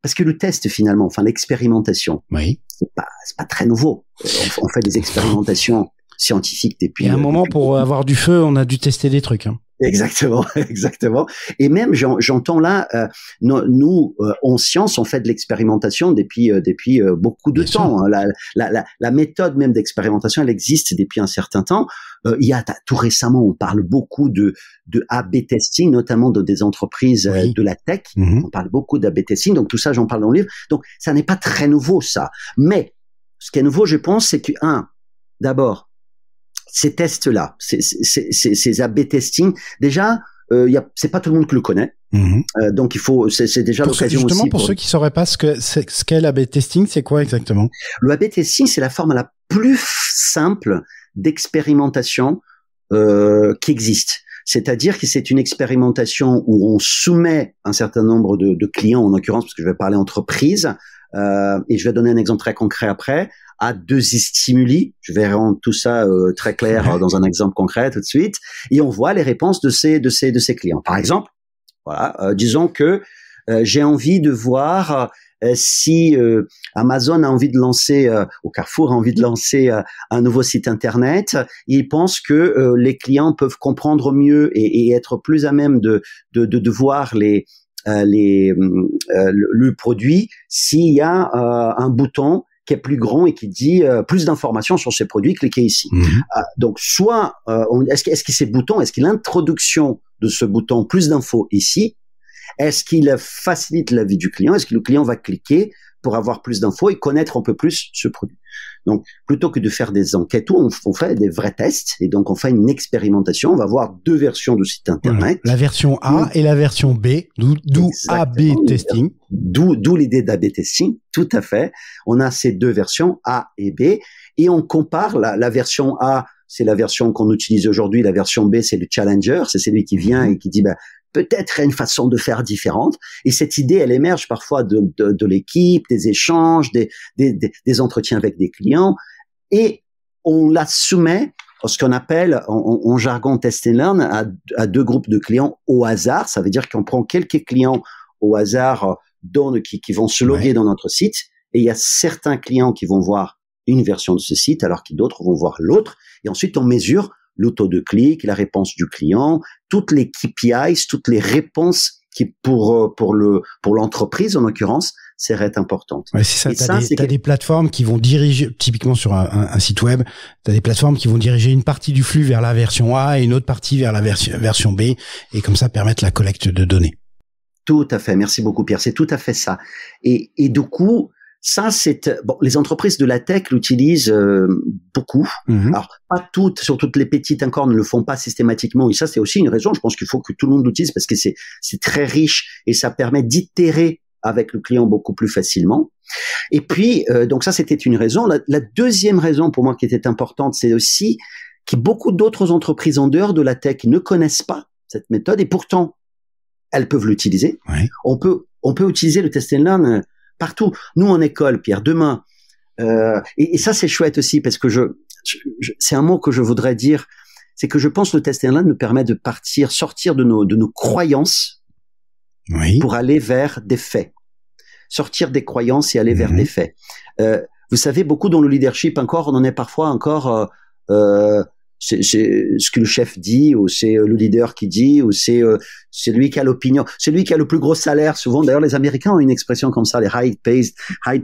parce que le test, finalement, enfin l'expérimentation, c'est pas très nouveau. On fait des expérimentations scientifiques depuis. Il y a un moment, pour avoir du feu, on a dû tester des trucs. Exactement, exactement. Et même, j'entends là, nous, en science, on fait de l'expérimentation depuis beaucoup de temps. La méthode même d'expérimentation, elle existe depuis un certain temps. Il y a tout récemment, on parle beaucoup de A/B testing, notamment de des entreprises de la tech. On parle beaucoup d'A/B testing. Donc tout ça, j'en parle dans le livre. Donc ça n'est pas très nouveau, ça. Mais ce qui est nouveau, je pense, c'est que d'abord, ces tests-là, ces A/B testing, déjà, c'est pas tout le monde qui le connaît. Donc c'est déjà l'occasion aussi. Justement, pour ceux qui sauraient pas ce qu'est l'A/B testing, c'est quoi exactement? Le A/B testing, c'est la forme la plus simple d'expérimentation qui existe. C'est-à-dire que c'est une expérimentation où on soumet un certain nombre de clients, en l'occurrence, parce que je vais parler entreprise, et je vais donner un exemple très concret après, à 2 stimuli. Je vais rendre tout ça très clair dans un exemple concret tout de suite, et on voit les réponses de ces clients. Par exemple, voilà, disons que j'ai envie de voir si Amazon a envie de lancer, ou Carrefour a envie de lancer un nouveau site internet. Ils pensent que les clients peuvent comprendre mieux et être plus à même de voir le produit s'il y a un bouton qui est plus grand et qui dit plus d'informations sur ces produits, cliquez ici. Donc, soit est-ce que ces boutons, est-ce que l'introduction de ce bouton plus d'infos ici, est-ce qu'il facilite la vie du client? Est-ce que le client va cliquer pour avoir plus d'infos et connaître un peu plus ce produit? Donc, plutôt que de faire des enquêtes, on fait des vrais tests, et donc on fait une expérimentation. On va voir 2 versions de site internet. La version A et la version B, d'où A/B testing. D'où l'idée d'A/B testing, tout à fait. On a ces 2 versions, A et B, et on compare la version A, c'est la version qu'on utilise aujourd'hui, la version B, c'est le challenger, c'est celui qui vient et qui dit, peut-être il y a une façon de faire différente. Et cette idée, elle émerge parfois de l'équipe, des échanges, des entretiens avec des clients, et on la soumet, ce qu'on appelle en jargon test and learn, à 2 groupes de clients au hasard. Ça veut dire qu'on prend quelques clients au hasard qui vont se loguer dans notre site, et il y a certains clients qui vont voir une version de ce site, alors que d'autres vont voir l'autre, et ensuite on mesure le taux de clic, la réponse du client, toutes les KPIs, toutes les réponses qui pour l'entreprise en l'occurrence seraient importantes. Ouais, c'est ça. T'as des plateformes qui vont diriger, typiquement sur un site web, t'as des plateformes qui vont diriger une partie du flux vers la version A et une autre partie vers la version B, et comme ça permettre la collecte de données. Tout à fait. Merci beaucoup, Pierre. C'est tout à fait ça. Et du coup, ça, les entreprises de la tech l'utilisent beaucoup. Alors, pas toutes, surtout les petites encore ne le font pas systématiquement. Et ça, c'est aussi une raison. Je pense qu'il faut que tout le monde l'utilise parce que c'est très riche et ça permet d'itérer avec le client beaucoup plus facilement. Et puis, donc ça, c'était une raison. La deuxième raison pour moi qui était importante, c'est aussi que beaucoup d'autres entreprises en dehors de la tech ne connaissent pas cette méthode et pourtant, elles peuvent l'utiliser. Ouais. On peut utiliser le test and learn partout. Nous, en école, Pierre, demain, et ça, c'est chouette aussi parce que c'est un mot que je voudrais dire, c'est que je pense que le test and learn nous permet de sortir de nos croyances, oui, pour aller vers des faits. Sortir des croyances et aller vers des faits. Vous savez, beaucoup dans le leadership encore, on en est parfois encore, c'est ce que le chef dit, ou c'est le leader qui dit, ou c'est lui qui a l'opinion, c'est lui qui a le plus gros salaire. Souvent, d'ailleurs, les Américains ont une expression comme ça, les high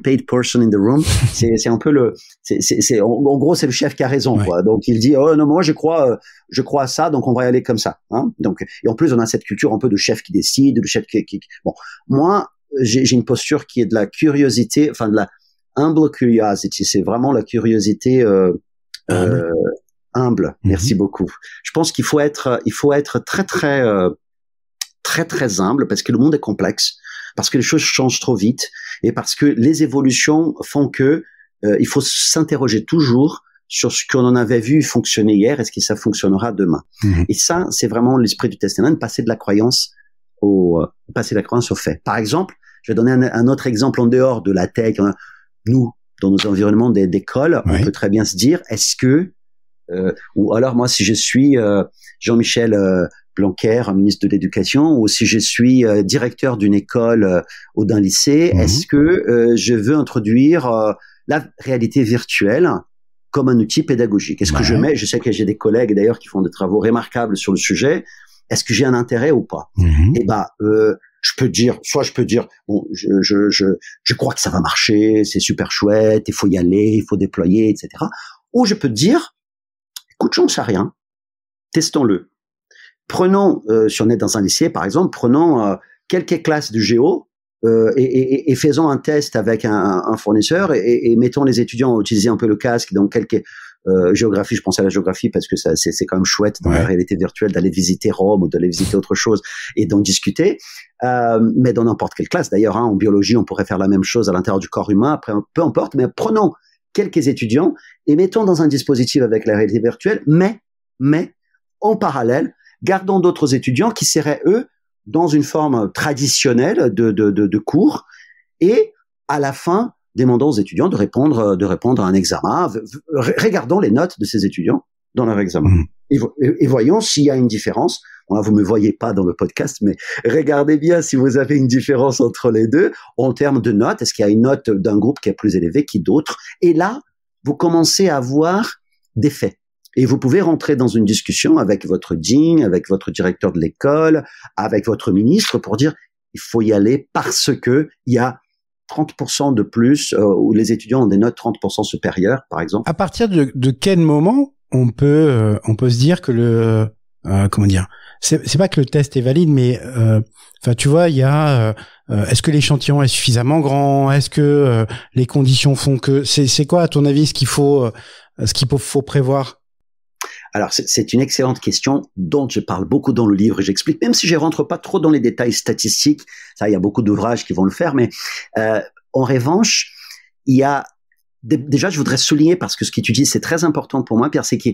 paid person in the room. C'est un peu en gros, c'est le chef qui a raison, quoi. Donc, il dit, oh non, moi, je crois à ça, donc on va y aller comme ça, hein. Donc, et en plus, on a cette culture un peu de chef qui décide, de chef qui bon. Moi, j'ai une posture qui est de la curiosité, enfin, de la humble curiosity. C'est vraiment la curiosité, humble. Merci beaucoup. Je pense qu'il faut être très humble parce que le monde est complexe, parce que les choses changent trop vite et parce que les évolutions font que il faut s'interroger toujours sur ce qu'on en avait vu fonctionner hier, est-ce que ça fonctionnera demain. Et ça, c'est vraiment l'esprit du test and learn, passer de la croyance au fait. Par exemple, je vais donner un autre exemple en dehors de la tech. Nous, dans nos environnements d'école, on peut très bien se dire, est-ce que ou alors moi, si je suis Jean-Michel Blanquer, ministre de l'Éducation, ou si je suis directeur d'une école ou d'un lycée, est-ce que je veux introduire la réalité virtuelle comme un outil pédagogique? Est-ce que je sais que j'ai des collègues d'ailleurs qui font des travaux remarquables sur le sujet, est-ce que j'ai un intérêt ou pas? Et je peux dire, bon, je crois que ça va marcher, c'est super chouette, il faut y aller, il faut déployer, etc. Ou je peux te dire, écoute, j'en sais rien. Testons-le. Prenons, si on est dans un lycée, par exemple, prenons quelques classes de géo et faisons un test avec un fournisseur et mettons les étudiants à utiliser un peu le casque dans quelques géographie. Je pense à la géographie parce que c'est quand même chouette dans la réalité virtuelle d'aller visiter Rome ou d'aller visiter autre chose et d'en discuter. Mais dans n'importe quelle classe, d'ailleurs, en biologie, on pourrait faire la même chose à l'intérieur du corps humain. Après, peu importe, mais prenons quelques étudiants et mettons dans un dispositif avec la réalité virtuelle, mais en parallèle, gardons d'autres étudiants qui seraient, eux, dans une forme traditionnelle de cours et à la fin, demandons aux étudiants de répondre à un examen. Regardons les notes de ces étudiants dans leur examen et voyons s'il y a une différence. Bon, là, vous me voyez pas dans le podcast, mais regardez bien si vous avez une différence entre les deux en termes de notes. Est-ce qu'il y a une note d'un groupe qui est plus élevée que d'autres? Et là, vous commencez à voir des faits. Et vous pouvez rentrer dans une discussion avec votre dean, avec votre directeur de l'école, avec votre ministre pour dire il faut y aller parce que il y a 30% de plus où les étudiants ont des notes 30% supérieures, par exemple. À partir de quel moment on peut se dire que comment dire, c'est pas que le test est valide, mais enfin tu vois, il y a est-ce que l'échantillon est suffisamment grand, est-ce que les conditions font que c'est quoi à ton avis ce qu'il faut prévoir? Alors, c'est une excellente question dont je parle beaucoup dans le livre et j'explique, même si je rentre pas trop dans les détails statistiques. Ça, il y a beaucoup d'ouvrages qui vont le faire, mais en revanche, il y a déjà, je voudrais souligner parce que ce que tu dis, c'est très important pour moi, Pierre, c'est que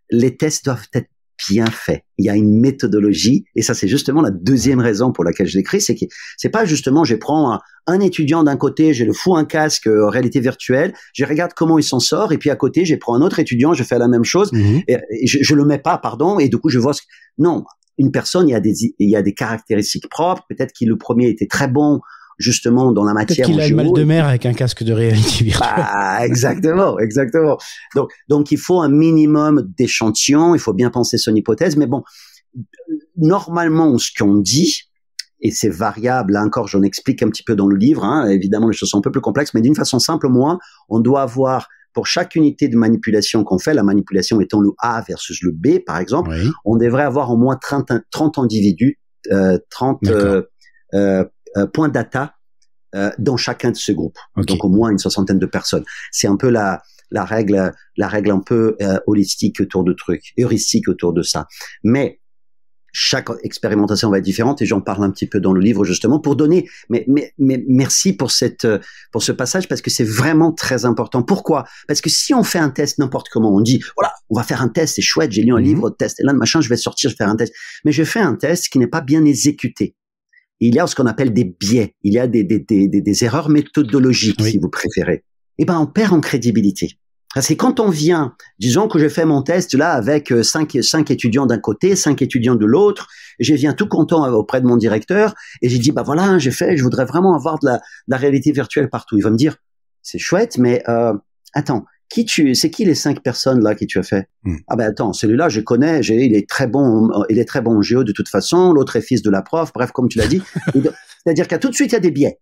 les tests doivent être bien fait. Il y a une méthodologie et ça c'est justement la deuxième raison pour laquelle je l'écris, c'est que c'est pas justement je prends un étudiant d'un côté, je le fous un casque en réalité virtuelle, je regarde comment il s'en sort et puis à côté je prends un autre étudiant, je fais la même chose et je le mets pas et du coup je vois non, une personne il y a des caractéristiques propres, peut-être que le premier était très bon justement dans la matière. Peut-être qu'il a le mal de mer avec un casque de réalité virtuelle. Bah, exactement. Donc il faut un minimum d'échantillons, il faut bien penser son hypothèse, mais bon, normalement, ce qu'on dit, et c'est variable, là encore, j'en explique un petit peu dans le livre, hein, évidemment, les choses sont un peu plus complexes, mais d'une façon simple, moi, on doit avoir, pour chaque unité de manipulation qu'on fait, la manipulation étant le A versus le B, par exemple, oui. On devrait avoir au moins 30 individus, 30 points data dans chacun de ces groupes. Okay. Donc, au moins une 60aine de personnes. C'est un peu la règle un peu holistique autour de trucs, heuristique autour de ça. Mais chaque expérimentation va être différente et j'en parle un petit peu dans le livre justement pour donner, mais merci pour ce passage parce que c'est vraiment très important. Pourquoi? Parce que si on fait un test n'importe comment, on dit, voilà, on va faire un test, c'est chouette, j'ai lu un livre, test, et là, machin, je vais sortir, je vais faire un test. Mais je fais un test qui n'est pas bien exécuté. Il y a ce qu'on appelle des biais. Il y a des erreurs méthodologiques, oui. Si vous préférez. Eh ben, on perd en crédibilité. C'est quand on vient, disons que je fais mon test là avec 5 étudiants d'un côté, 5 étudiants de l'autre, et je viens tout content auprès de mon directeur et j'ai dit bah voilà, j'ai fait, je voudrais vraiment avoir de la réalité virtuelle partout. Il va me dire c'est chouette, mais attends, c'est qui les 5 personnes là qui tu as fait? Ah ben attends, celui-là je connais, il est très bon en géo de toute façon, l'autre est fils de la prof, bref comme tu l'as dit. C'est-à-dire qu'à tout de suite il y a des biais.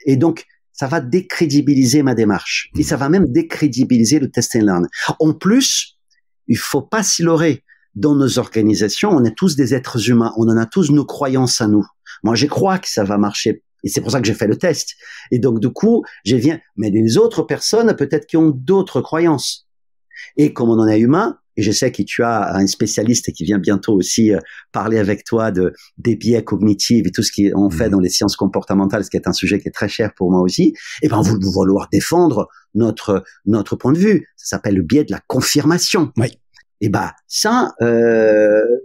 Et donc ça va décrédibiliser ma démarche. Et ça va même décrédibiliser le test and learn. En plus, il faut pas s'y leurrer. Dans nos organisations, on est tous des êtres humains. On en a tous nos croyances à nous. Moi, je crois que ça va marcher. Et c'est pour ça que j'ai fait le test. Et donc, du coup, mais les autres personnes, peut-être qui ont d'autres croyances. Et comme on en est humain, et je sais que tu as un spécialiste qui vient bientôt aussi parler avec toi des biais cognitifs et tout ce qu'on fait dans les sciences comportementales, ce qui est un sujet qui est très cher pour moi aussi. Et ben, vous vouloir défendre notre point de vue. Ça s'appelle le biais de la confirmation. Oui. Et ben, ça,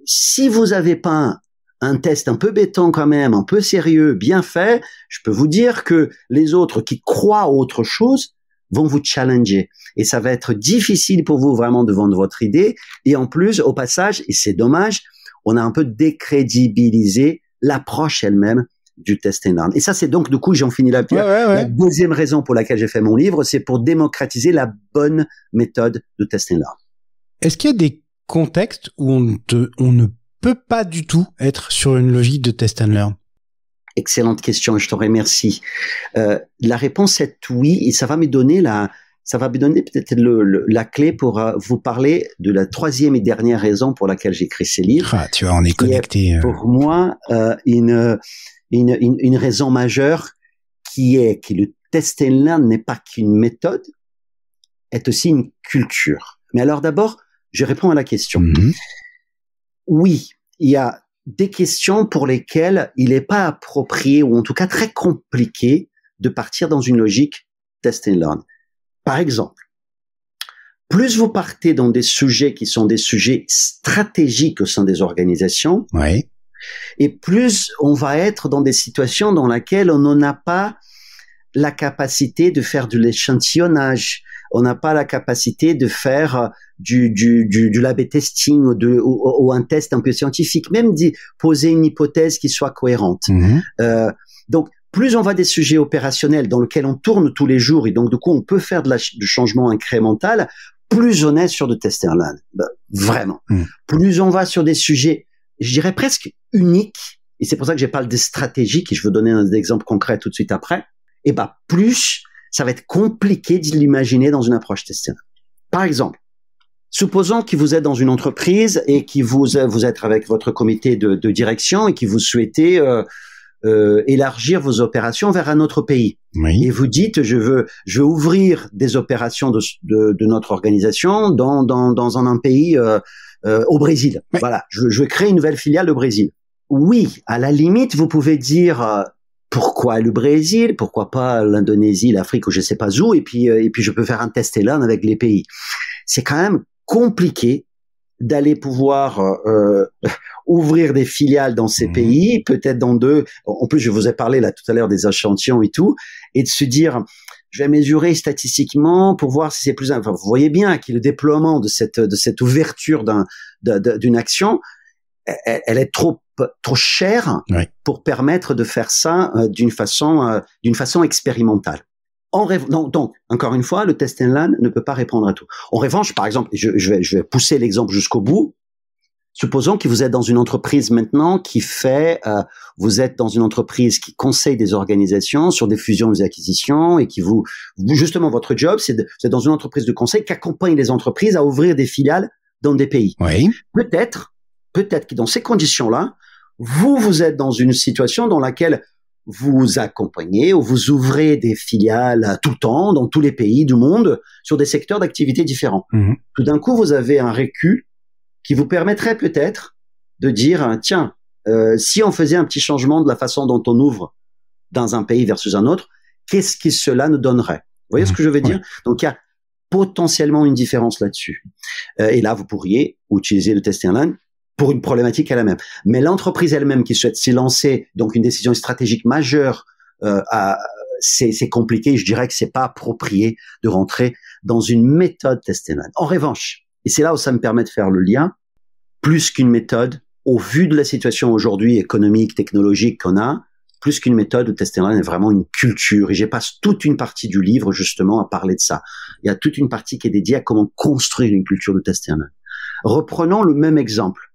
si vous avez pas un test un peu béton quand même, un peu sérieux, bien fait, je peux vous dire que les autres qui croient autre chose vont vous challenger. Et ça va être difficile pour vous vraiment de vendre votre idée. Et en plus, au passage, et c'est dommage, on a un peu décrédibilisé l'approche elle-même du test and learn. Et ça, c'est donc, du coup, j'en finis là. Ouais. La deuxième raison pour laquelle j'ai fait mon livre, c'est pour démocratiser la bonne méthode de test and learn. Est-ce qu'il y a des contextes où on ne peut pas du tout être sur une logique de test and learn? Excellente question, je te remercie. La réponse est oui, et ça va me donner peut-être la clé pour vous parler de la troisième et dernière raison pour laquelle j'écris ces livres. Ah, tu vois, on est connecté. Pour moi, une raison majeure qui est que le test and learn n'est pas qu'une méthode, est aussi une culture. Mais alors d'abord, je réponds à la question. Oui, il y a des questions pour lesquelles il n'est pas approprié, ou en tout cas très compliqué, de partir dans une logique test and learn. Par exemple, plus vous partez dans des sujets qui sont des sujets stratégiques au sein des organisations, oui. Et plus on va être dans des situations dans lesquelles on n'en a pas la capacité de faire de l'échantillonnage, on n'a pas la capacité de faire du A/B testing ou un test un peu scientifique, même poser une hypothèse qui soit cohérente. Donc, plus on va des sujets opérationnels dans lesquels on tourne tous les jours et donc du coup on peut faire du changement incrémental, plus on est sur de test and learn. Vraiment. Plus on va sur des sujets, je dirais presque uniques, et c'est pour ça que je parle des stratégiques, et je veux donner un exemple concret tout de suite après, et plus ça va être compliqué de l'imaginer dans une approche test and learn. Par exemple, supposons que vous êtes dans une entreprise et que vous êtes avec votre comité de direction et que vous souhaitez élargir vos opérations vers un autre pays. Oui. Et vous dites, je veux ouvrir des opérations de notre organisation dans un pays au Brésil. Oui. Voilà, je veux créer une nouvelle filiale au Brésil. Oui, à la limite, vous pouvez dire pourquoi le Brésil, pourquoi pas l'Indonésie, l'Afrique ou je sais pas où, et puis je peux faire un test and learn avec les pays. C'est quand même compliqué d'aller pouvoir ouvrir des filiales dans ces pays, peut-être dans 2. En plus, je vous ai parlé là tout à l'heure des échantillons et tout, et de se dire, je vais mesurer statistiquement pour voir si c'est plus. Enfin, vous voyez bien que le déploiement de cette ouverture d'une action, elle est trop trop cher Oui. pour permettre de faire ça d'une façon expérimentale. Donc, encore une fois, le test and learn ne peut pas répondre à tout. En revanche, par exemple, je vais pousser l'exemple jusqu'au bout. Supposons que vous êtes dans une entreprise maintenant vous êtes dans une entreprise qui conseille des organisations sur des fusions et des acquisitions et qui justement, votre job, vous êtes dans une entreprise de conseil qui accompagne les entreprises à ouvrir des filiales dans des pays. Oui. Peut-être que dans ces conditions-là, vous êtes dans une situation dans laquelle vous accompagnez ou vous ouvrez des filiales tout le temps dans tous les pays du monde sur des secteurs d'activité différents. Mmh. Tout d'un coup, vous avez un recul qui vous permettrait peut-être de dire, tiens, si on faisait un petit changement de la façon dont on ouvre dans un pays versus un autre, qu'est-ce que cela nous donnerait? Vous voyez ce que je veux dire? Donc, il y a potentiellement une différence là-dessus. Et là, vous pourriez utiliser le test and learn pour une problématique à la même. Mais l'entreprise elle-même qui souhaite s'y lancer, donc une décision stratégique majeure, c'est compliqué. Je dirais que c'est pas approprié de rentrer dans une méthode test and learn. En revanche, et c'est là où ça me permet de faire le lien, plus qu'une méthode, au vu de la situation aujourd'hui économique, technologique qu'on a, plus qu'une méthode, le test and learn est vraiment une culture. Et j'y passe toute une partie du livre justement à parler de ça. Il y a toute une partie qui est dédiée à comment construire une culture de test and learn. Reprenons le même exemple.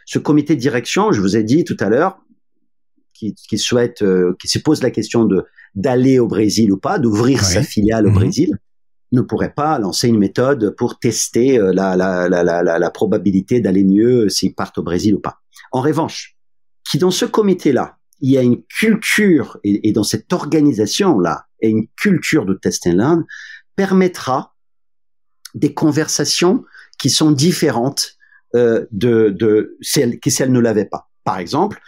Ce comité de direction, je vous ai dit tout à l'heure, qui se pose la question d'aller au Brésil ou pas, d'ouvrir sa filiale au Brésil, ne pourrait pas lancer une méthode pour tester la probabilité d'aller mieux s'ils partent au Brésil ou pas. En revanche, qui dans ce comité-là, il y a une culture, et dans cette organisation-là, et une culture de test and learn, permettra des conversations qui sont différentes de celles qui ne l'avaient pas. Par exemple,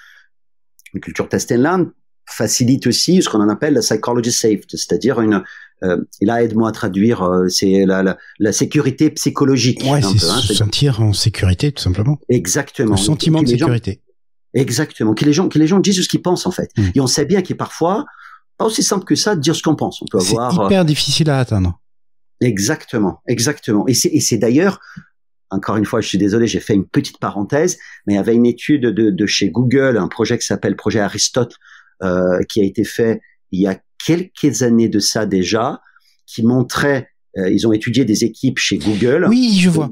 une culture test and learn facilite aussi ce qu'on en appelle la psychology safety, c'est-à-dire et là, aide-moi à traduire, c'est la sécurité psychologique. Ouais, c'est se sentir en sécurité, tout simplement. Exactement. Le sentiment de sécurité. Exactement. Que les gens disent ce qu'ils pensent, en fait. Et on sait bien qu'il est parfois pas aussi simple que ça de dire ce qu'on pense. On peut avoir. C'est hyper difficile à atteindre. Exactement. Et c'est d'ailleurs, encore une fois, je suis désolé, j'ai fait une petite parenthèse, mais il y avait une étude de chez Google, un projet qui s'appelle Projet Aristote, qui a été fait il y a quelques années de ça déjà, qui montrait, ils ont étudié des équipes chez Google. Oui, je vois.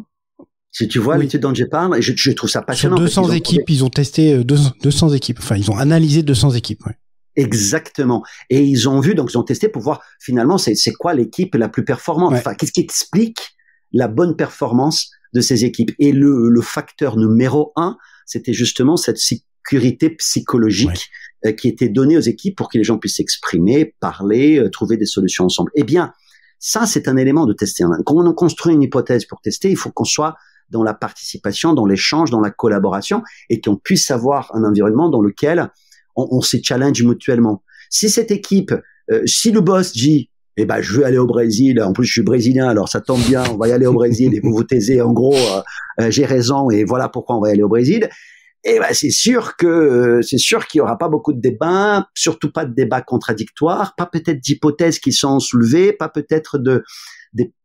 Si tu vois l'étude dont je parle, je trouve ça passionnant. Sur 200 équipes, ils ont testé 200 équipes. Enfin, ils ont analysé 200 équipes. Ouais. Exactement. Et ils ont testé pour voir finalement c'est quoi l'équipe la plus performante. Ouais. Enfin, qu'est-ce qui explique la bonne performance de ces équipes. Et le facteur numéro 1, c'était justement cette sécurité psychologique qui était donnée aux équipes pour que les gens puissent s'exprimer, parler, trouver des solutions ensemble. Eh bien, ça, c'est un élément de tester. Quand on construit une hypothèse pour tester, il faut qu'on soit dans la participation, dans l'échange, dans la collaboration, et qu'on puisse avoir un environnement dans lequel on se challenge mutuellement. Si cette équipe, si le boss dit, eh ben, je veux aller au Brésil, en plus je suis brésilien, alors ça tombe bien, on va y aller au Brésil, et vous vous taisez, en gros, j'ai raison, et voilà pourquoi on va y aller au Brésil, eh ben, c'est sûr qu'il y aura pas beaucoup de débats, surtout pas de débats contradictoires, pas peut-être d'hypothèses qui sont soulevées, pas peut-être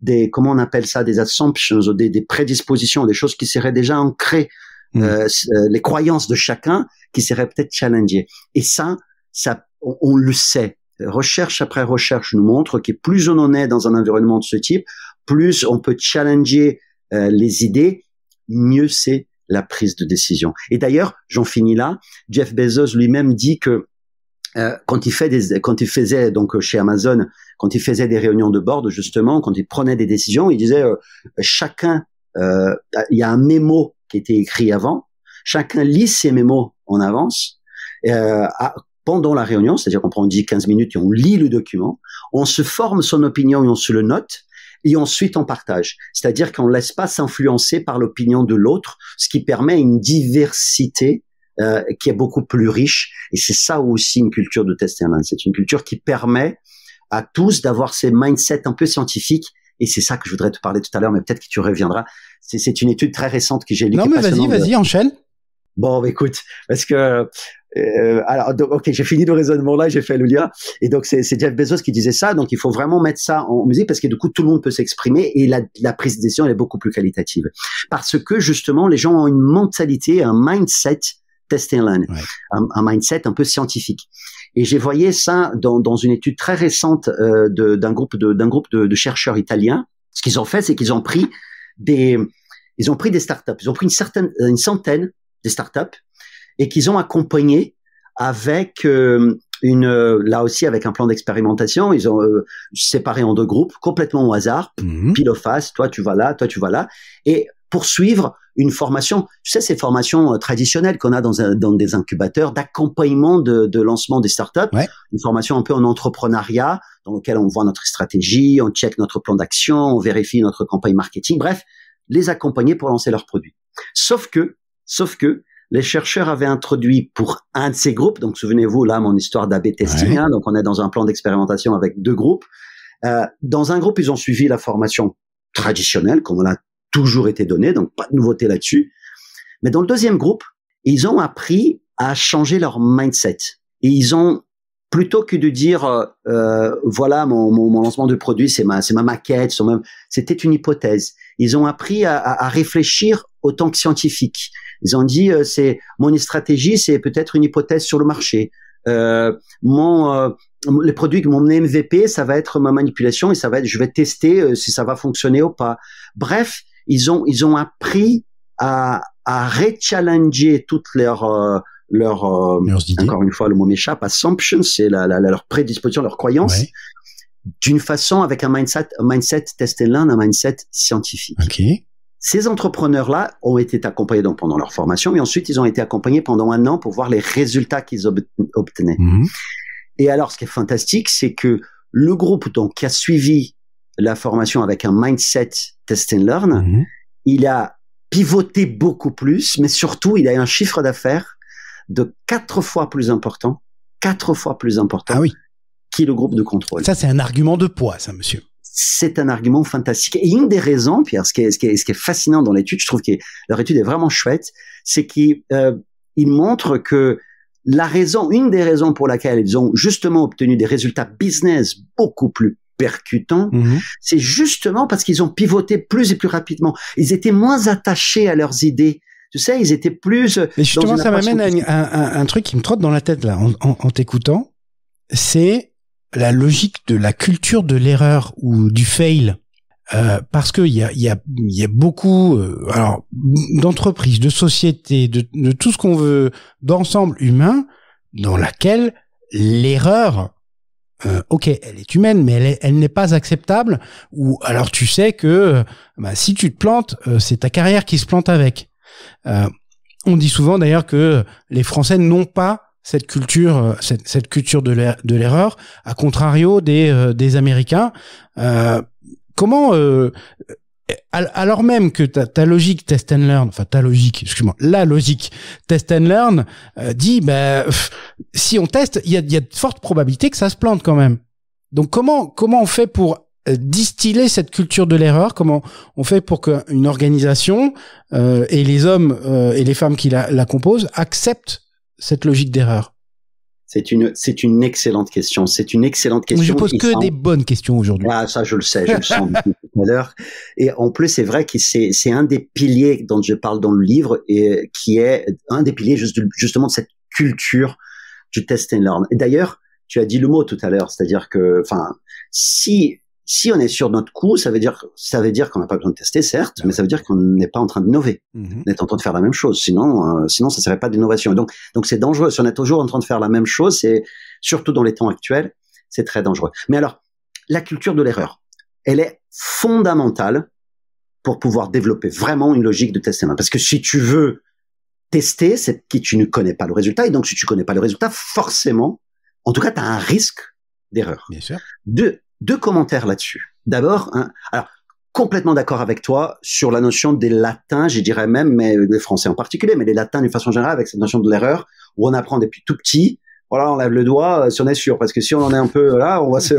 des comment on appelle ça, des assumptions, des prédispositions, des choses qui seraient déjà ancrées, les croyances de chacun qui seraient peut-être challengées. Et ça, on le sait. Recherche après recherche nous montre que plus on en est dans un environnement de ce type, plus on peut challenger les idées, mieux c'est la prise de décision. Et d'ailleurs, j'en finis là, Jeff Bezos lui-même dit que quand il faisait donc chez Amazon, quand il faisait des réunions de board justement, quand il prenait des décisions, il disait chacun, il y a un mémo qui était écrit avant, chacun lit ces mémos en avance pendant la réunion, c'est-à-dire qu'on prend 10-15 minutes et on lit le document, on se forme son opinion et on se le note, et ensuite on partage. C'est-à-dire qu'on ne laisse pas s'influencer par l'opinion de l'autre, ce qui permet une diversité qui est beaucoup plus riche. Et c'est ça aussi une culture de test and learn. C'est une culture qui permet à tous d'avoir ces mindsets un peu scientifiques. Et c'est ça que je voudrais te parler tout à l'heure, mais peut-être que tu reviendras. C'est une étude très récente que j'ai lue. Non, mais vas-y, enchaîne. Bon, écoute, parce que alors, ok, j'ai fini le raisonnement là, j'ai fait le lien. Et donc, c'est Jeff Bezos qui disait ça. Donc, il faut vraiment mettre ça en musique parce que du coup, tout le monde peut s'exprimer et la prise de décision, elle est beaucoup plus qualitative. Parce que justement, les gens ont une mentalité, un mindset test and learn, Ouais. un mindset un peu scientifique. Et j'ai voyé ça dans une étude très récente d'un groupe de chercheurs italiens. Ce qu'ils ont fait, c'est qu'ils ont pris des startups. Ils ont pris une centaine des startups et qu'ils ont accompagné avec là aussi avec un plan d'expérimentation. Ils ont séparé en deux groupes complètement au hasard, pile ou face. Toi tu vas là, toi tu vas là, et poursuivre une formation. Tu sais, ces formations traditionnelles qu'on a dans des incubateurs d'accompagnement de lancement des startups. Ouais. Une formation un peu en entrepreneuriat dans lequel on voit notre stratégie, on check notre plan d'action, on vérifie notre campagne marketing. Bref, les accompagner pour lancer leurs produits. Sauf que les chercheurs avaient introduit pour un de ces groupes, donc souvenez-vous là mon histoire d'A/B testing, Ouais. donc on est dans un plan d'expérimentation avec deux groupes. Dans un groupe, ils ont suivi la formation traditionnelle, comme on a toujours été donné, donc pas de nouveauté là-dessus. Mais dans le deuxième groupe, ils ont appris à changer leur mindset. Et ils ont, plutôt que de dire voilà mon lancement de produit, c'est ma maquette, c'était une hypothèse. Ils ont appris à réfléchir autant que scientifique. Ils ont dit c'est mon stratégie, c'est peut-être une hypothèse sur le marché. Les produits, mon MVP, ça va être ma manipulation et ça va être, je vais tester si ça va fonctionner ou pas. Bref, ils ont appris à rechallenger toutes leurs idées. Encore une fois, le mot m'échappe. Assumptions, c'est leur prédisposition, leur croyance, ouais. D'une façon avec un mindset test and learn, un mindset scientifique. Okay. Ces entrepreneurs-là ont été accompagnés donc pendant leur formation, mais ensuite ils ont été accompagnés pendant 1 an pour voir les résultats qu'ils obtenaient. Et alors, ce qui est fantastique, c'est que le groupe donc qui a suivi la formation avec un mindset test and learn, il a pivoté beaucoup plus, mais surtout il a un chiffre d'affaires de 4 fois plus important, ah oui, qui le groupe de contrôle. Ça, c'est un argument de poids, ça, monsieur. C'est un argument fantastique. Et une des raisons, Pierre, ce qui est fascinant dans l'étude, je trouve que leur étude est vraiment chouette, c'est qu'ils montrent que une des raisons pour laquelle ils ont justement obtenu des résultats business beaucoup plus percutants, c'est justement parce qu'ils ont pivoté plus et plus rapidement. Ils étaient moins attachés à leurs idées. Tu sais, ils étaient plus... Mais justement, ça m'amène à un truc qui me trotte dans la tête, là, en t'écoutant. C'est la logique de la culture de l'erreur ou du fail. Parce que il y a beaucoup alors d'entreprises, de sociétés, de tout ce qu'on veut, d'ensemble humain, dans laquelle l'erreur ok, elle est humaine, mais elle n'est pas acceptable. Ou alors tu sais que si tu te plantes, c'est ta carrière qui se plante avec. On dit souvent d'ailleurs que les Français n'ont pas cette culture de l'erreur, à contrario des Américains. Comment alors même que ta logique test and learn, la logique test and learn dit si on teste, il y a de fortes probabilités que ça se plante quand même. Donc comment on fait pour distiller cette culture de l'erreur? Comment on fait pour qu'une organisation et les hommes et les femmes qui la composent acceptent cette logique d'erreur? C'est une excellente question. C'est une excellente question. Je pose que des bonnes questions aujourd'hui. Ah, ça, je le sais, je le sens depuis tout à l'heure. Et en plus, c'est vrai que c'est un des piliers dont je parle dans le livre et qui est un des piliers justement de cette culture du test and learn. Et d'ailleurs, tu as dit le mot tout à l'heure, c'est-à-dire que, si on est sur notre coup, ça veut dire qu'on n'a pas besoin de tester, certes, mais ça veut dire qu'on n'est pas en train d'innover. On est en train de faire la même chose. Sinon, ça serait pas d'innovation. Donc c'est dangereux. Si on est toujours en train de faire la même chose, c'est, surtout dans les temps actuels, c'est très dangereux. Mais alors, la culture de l'erreur, elle est fondamentale pour pouvoir développer vraiment une logique de test and learn. Parce que si tu veux tester, c'est que tu ne connais pas le résultat. Et donc, si tu connais pas le résultat, forcément, en tout cas, tu as un risque d'erreur. Bien sûr. Deux commentaires là-dessus. D'abord, alors complètement d'accord avec toi sur la notion des latins, je dirais même, mais les Français en particulier, mais les latins d'une façon générale avec cette notion de l'erreur où on apprend depuis tout petit. Voilà, on lève le doigt si on est sûr, parce que si on en est un peu là, on va se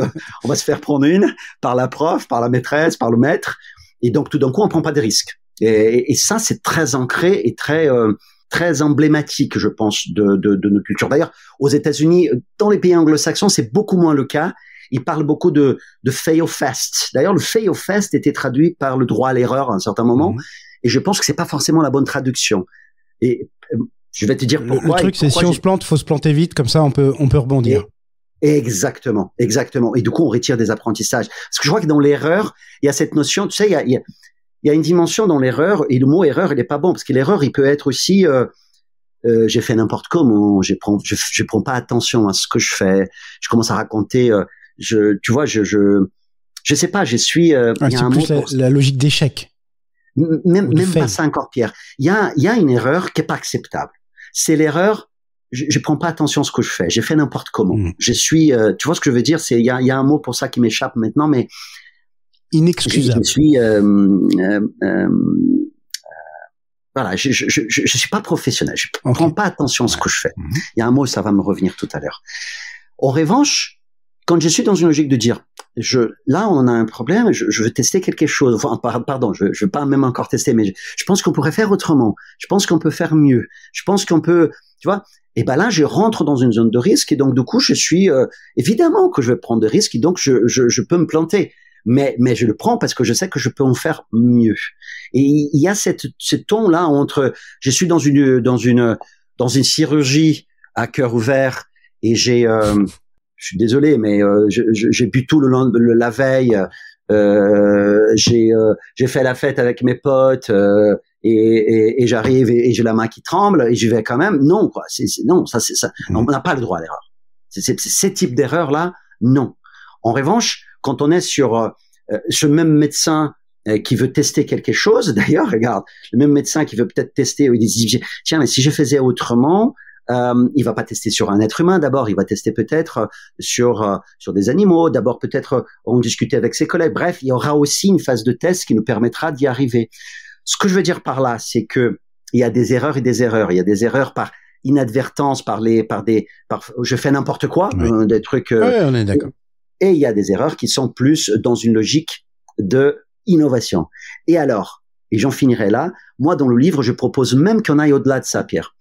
faire prendre une par la prof, par la maîtresse, par le maître, et donc tout d'un coup on prend pas de risques. Et ça c'est très ancré et très emblématique, je pense, de nos cultures. D'ailleurs, aux États-Unis, dans les pays anglo-saxons, c'est beaucoup moins le cas. Il parle beaucoup de fail fast. D'ailleurs, le fail fast était traduit par le droit à l'erreur à un certain moment, et je pense que c'est pas forcément la bonne traduction. Et Je vais te dire pourquoi. Le truc, c'est si on se plante, faut se planter vite, comme ça on peut rebondir. Exactement. Et du coup, on retire des apprentissages. Parce que je crois que dans l'erreur, il y a cette notion, tu sais, il y a une dimension dans l'erreur, et le mot erreur, il est pas bon, parce que l'erreur, il peut être aussi, j'ai fait n'importe comment, je prends pas attention à ce que je fais, je commence à raconter, tu vois, je sais pas, je suis, il y a c'est plus la logique d'échec. Même pas ça encore, Pierre. Il y a une erreur qui est pas acceptable. C'est l'erreur, je prends pas attention à ce que je fais, j'ai fait n'importe comment. Je suis, tu vois ce que je veux dire, il y a un mot pour ça qui m'échappe maintenant, mais inexcusable. Je suis, voilà, je suis pas professionnel, je prends pas attention à ce que je fais. Il y a un mot, ça va me revenir tout à l'heure. En revanche, quand je suis dans une logique de dire, là, on a un problème, je veux tester quelque chose. Enfin, pardon, je veux pas même encore tester, mais je pense qu'on pourrait faire autrement. Je pense qu'on peut faire mieux. Je pense qu'on peut, tu vois. Et ben là, je rentre dans une zone de risque et donc du coup, je suis évidemment que je vais prendre des risques et donc je peux me planter. Mais je le prends parce que je sais que je peux en faire mieux. Et il y a ce ton là entre, je suis dans une chirurgie à cœur ouvert et je suis désolé, mais j'ai bu tout la veille. J'ai fait la fête avec mes potes et j'arrive et j'ai la main qui tremble et j'y vais quand même. Non, quoi. Non, ça c'est ça. On n'a pas le droit à l'erreur. C'est ces types d'erreurs là, non. En revanche, quand on est sur ce même médecin qui veut tester quelque chose, d'ailleurs, regarde, le même médecin qui veut peut-être tester, il dit tiens, mais si je faisais autrement. Il va pas tester sur un être humain d'abord, il va tester peut-être sur des animaux, d'abord peut-être on discuter avec ses collègues. Bref, il y aura aussi une phase de test qui nous permettra d'y arriver. Ce que je veux dire par là, c'est que il y a des erreurs et des erreurs. Il y a des erreurs par inadvertance, par je fais n'importe quoi, des trucs. Ouais, on est d'accord. Et il y a des erreurs qui sont plus dans une logique de innovation. Et alors, et j'en finirai là. Moi, dans le livre, je propose même qu'on aille au-delà de ça, Pierre.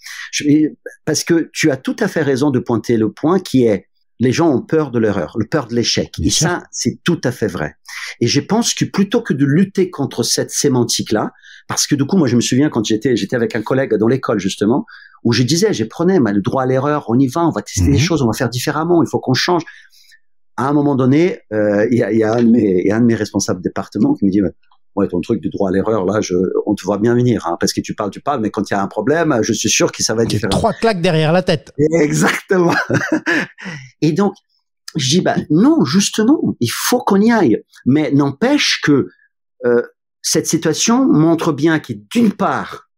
Parce que tu as tout à fait raison de pointer le point qui est, les gens ont peur de l'erreur, le peur de l'échec. Et ça, c'est tout à fait vrai. Et je pense que plutôt que de lutter contre cette sémantique-là, parce que du coup, moi, je me souviens quand j'étais avec un collègue dans l'école, justement, où je disais, je prenais le droit à l'erreur, on y va, on va tester les choses, on va faire différemment, il faut qu'on change. À un moment donné, il y a un de mes responsables de département qui me dit, ouais, ton truc du droit à l'erreur, là, on te voit bien venir, hein, parce que tu parles, mais quand il y a un problème, je suis sûr que ça va être différent. 3 claques derrière la tête. Exactement. Et donc, je dis, non, justement, il faut qu'on y aille. Mais n'empêche que cette situation montre bien que, d'une part,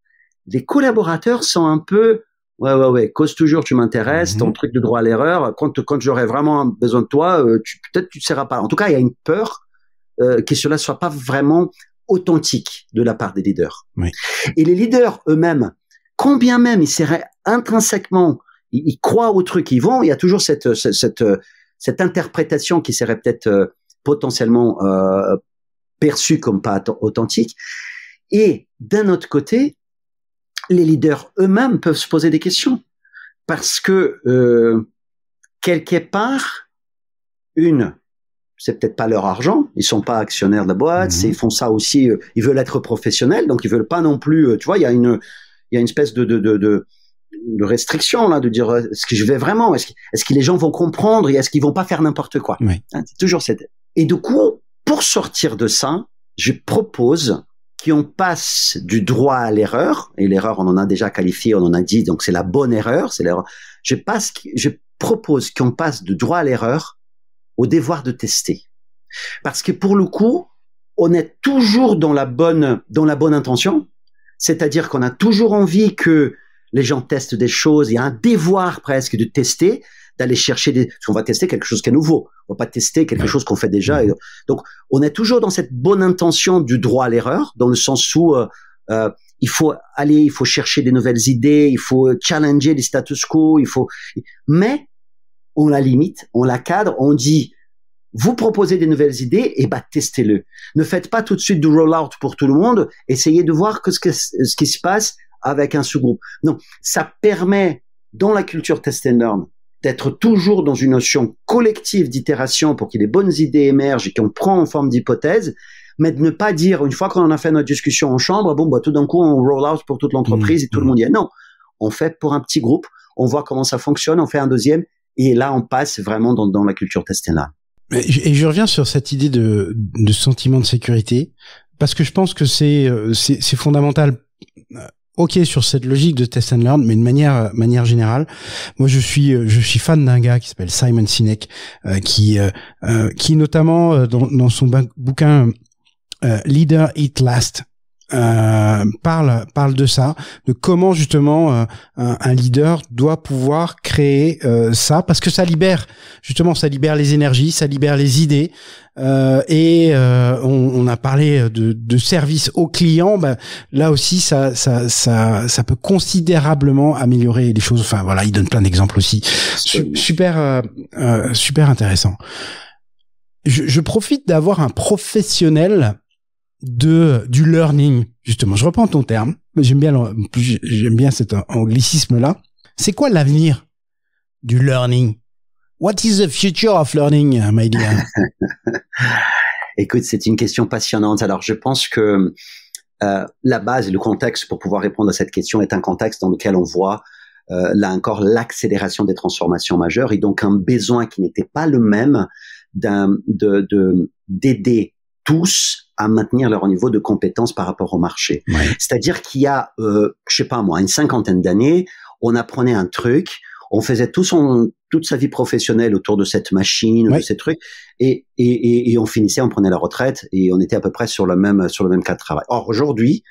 les collaborateurs sont un peu, ouais, cause toujours, tu m'intéresses, ton truc de droit à l'erreur, quand j'aurai vraiment besoin de toi, peut-être tu ne seras pas. En tout cas, il y a une peur que cela soit pas vraiment authentique de la part des leaders. Oui. Et les leaders eux-mêmes, combien même ils seraient intrinsèquement, ils croient au truc, il y a toujours cette interprétation qui serait peut-être potentiellement perçue comme pas authentique. Et d'un autre côté, les leaders eux-mêmes peuvent se poser des questions parce que quelque part, c'est peut-être pas leur argent, ils sont pas actionnaires de la boîte, ils font ça aussi, ils veulent être professionnels, donc ils veulent pas non plus, tu vois, il y a une espèce de restriction là, de dire est-ce que je vais vraiment, est-ce que les gens vont comprendre et est-ce qu'ils vont pas faire n'importe quoi. Oui. Hein, c'est toujours cette. Et du coup, pour sortir de ça, je propose qu'on passe du droit à l'erreur, et l'erreur on en a déjà qualifié, on en a dit, donc c'est la bonne erreur, c'est l'erreur. Je propose qu'on passe du droit à l'erreur au devoir de tester. Parce que pour le coup, on est toujours dans la bonne intention, c'est-à-dire qu'on a toujours envie que les gens testent des choses, il y a un devoir presque de tester, d'aller chercher parce qu'on va tester quelque chose qui est nouveau, on va pas tester quelque chose qu'on fait déjà. Donc, on est toujours dans cette bonne intention du droit à l'erreur, dans le sens où il faut chercher des nouvelles idées, il faut challenger les status quo, mais on la limite, on la cadre, on dit, vous proposez des nouvelles idées, et testez-le. Ne faites pas tout de suite du roll-out pour tout le monde, essayez de voir ce qui se passe avec un sous-groupe. Non, ça permet, dans la culture test and learn, d'être toujours dans une notion collective d'itération pour que les bonnes idées émergent et qu'on prend en forme d'hypothèse, mais de ne pas dire, une fois qu'on en a fait notre discussion en chambre, tout d'un coup, on roll out pour toute l'entreprise et tout le monde y est. Non. on fait pour un petit groupe, on voit comment ça fonctionne, on fait un deuxième, et là, on passe vraiment dans la culture test and learn. Et je reviens sur cette idée de sentiment de sécurité, parce que je pense que c'est fondamental. Ok, sur cette logique de test and learn, mais de manière générale, moi je suis fan d'un gars qui s'appelle Simon Sinek, qui notamment dans son bouquin Leader Eat Last parle de ça, de comment justement un leader doit pouvoir créer ça, parce que ça libère les énergies, ça libère les idées, et on a parlé de service aux clients. Ben là aussi ça peut considérablement améliorer les choses. Enfin voilà, il donne plein d'exemples aussi. Super intéressant. Je profite d'avoir un professionnel du learning, justement. Je reprends ton terme, mais j'aime bien cet anglicisme-là. C'est quoi l'avenir du learning? What is the future of learning, my dear? Écoute, c'est une question passionnante. Alors, je pense que la base, le contexte pour pouvoir répondre à cette question est un contexte dans lequel on voit là encore l'accélération des transformations majeures, et donc un besoin qui n'était pas le même d'aider tous à maintenir leur niveau de compétences par rapport au marché. Ouais. C'est-à-dire qu'il y a, je sais pas moi, une cinquantaine d'années, on apprenait un truc, on faisait toute sa vie professionnelle autour de cette machine, de ces trucs, et on finissait, on prenait la retraite, et on était à peu près sur le même cas de travail. Or, aujourd'hui,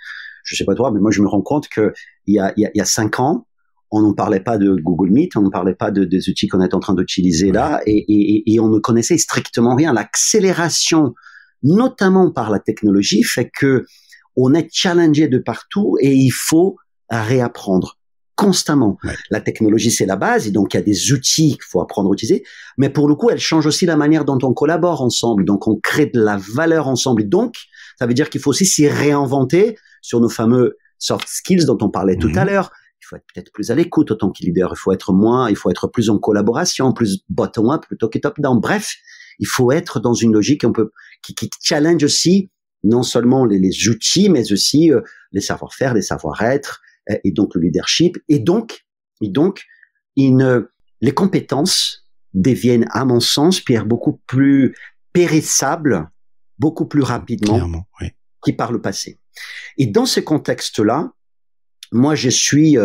je sais pas toi, mais moi, je me rends compte que il y a 5 ans, on ne parlait pas de Google Meet, on ne parlait pas des outils qu'on est en train d'utiliser là, et on ne connaissait strictement rien. L'accélération, notamment par la technologie, fait que on est challengé de partout, et il faut réapprendre constamment. Ouais. La technologie, c'est la base, et donc il y a des outils qu'il faut apprendre à utiliser, mais pour le coup, elle change aussi la manière dont on collabore ensemble, donc on crée de la valeur ensemble, donc ça veut dire qu'il faut aussi s'y réinventer sur nos fameux soft skills dont on parlait tout à l'heure. Il faut être peut-être plus à l'écoute autant que leader, il faut être plus en collaboration, plus bottom-up plutôt que top-down. Bref, il faut être dans une logique qui challenge aussi non seulement les outils, mais aussi les savoir-faire, les savoir-être, et donc le leadership. Et donc les compétences deviennent, à mon sens, Pierre, beaucoup plus périssables, beaucoup plus rapidement que par le passé. Et dans ce contexte-là, moi, je suis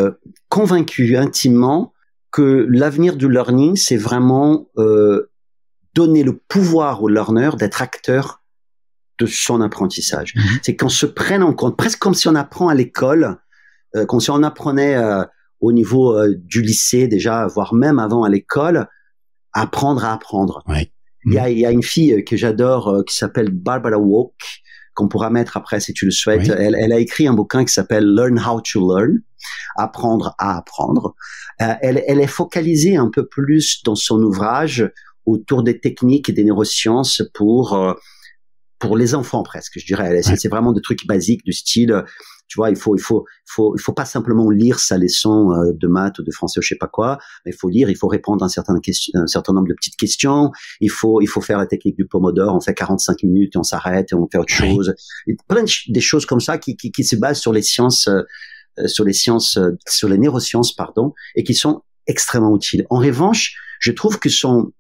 convaincu intimement que l'avenir du learning, c'est vraiment donner le pouvoir au learner d'être acteur de son apprentissage. C'est qu'on se prenne en compte, presque comme si on apprend à l'école, comme si on apprenait au niveau du lycée déjà, voire même avant à l'école, apprendre à apprendre. Ouais. Il y a une fille que j'adore qui s'appelle Barbara Walk, qu'on pourra mettre après si tu le souhaites. Oui. Elle a écrit un bouquin qui s'appelle Learn How to Learn, apprendre à apprendre. Elle est focalisée un peu plus dans son ouvrage autour des techniques et des neurosciences pour les enfants presque, je dirais. C'est vraiment des trucs basiques du style, tu vois, il faut pas simplement lire sa leçon de maths ou de français ou je sais pas quoi, mais il faut répondre à un certain nombre de petites questions, il faut faire la technique du Pomodoro, on fait 45 minutes et on s'arrête et on fait autre chose. Et plein des choses comme ça qui se basent sur les sciences, sur les neurosciences, pardon, et qui sont extrêmement utiles. En revanche, je trouve que son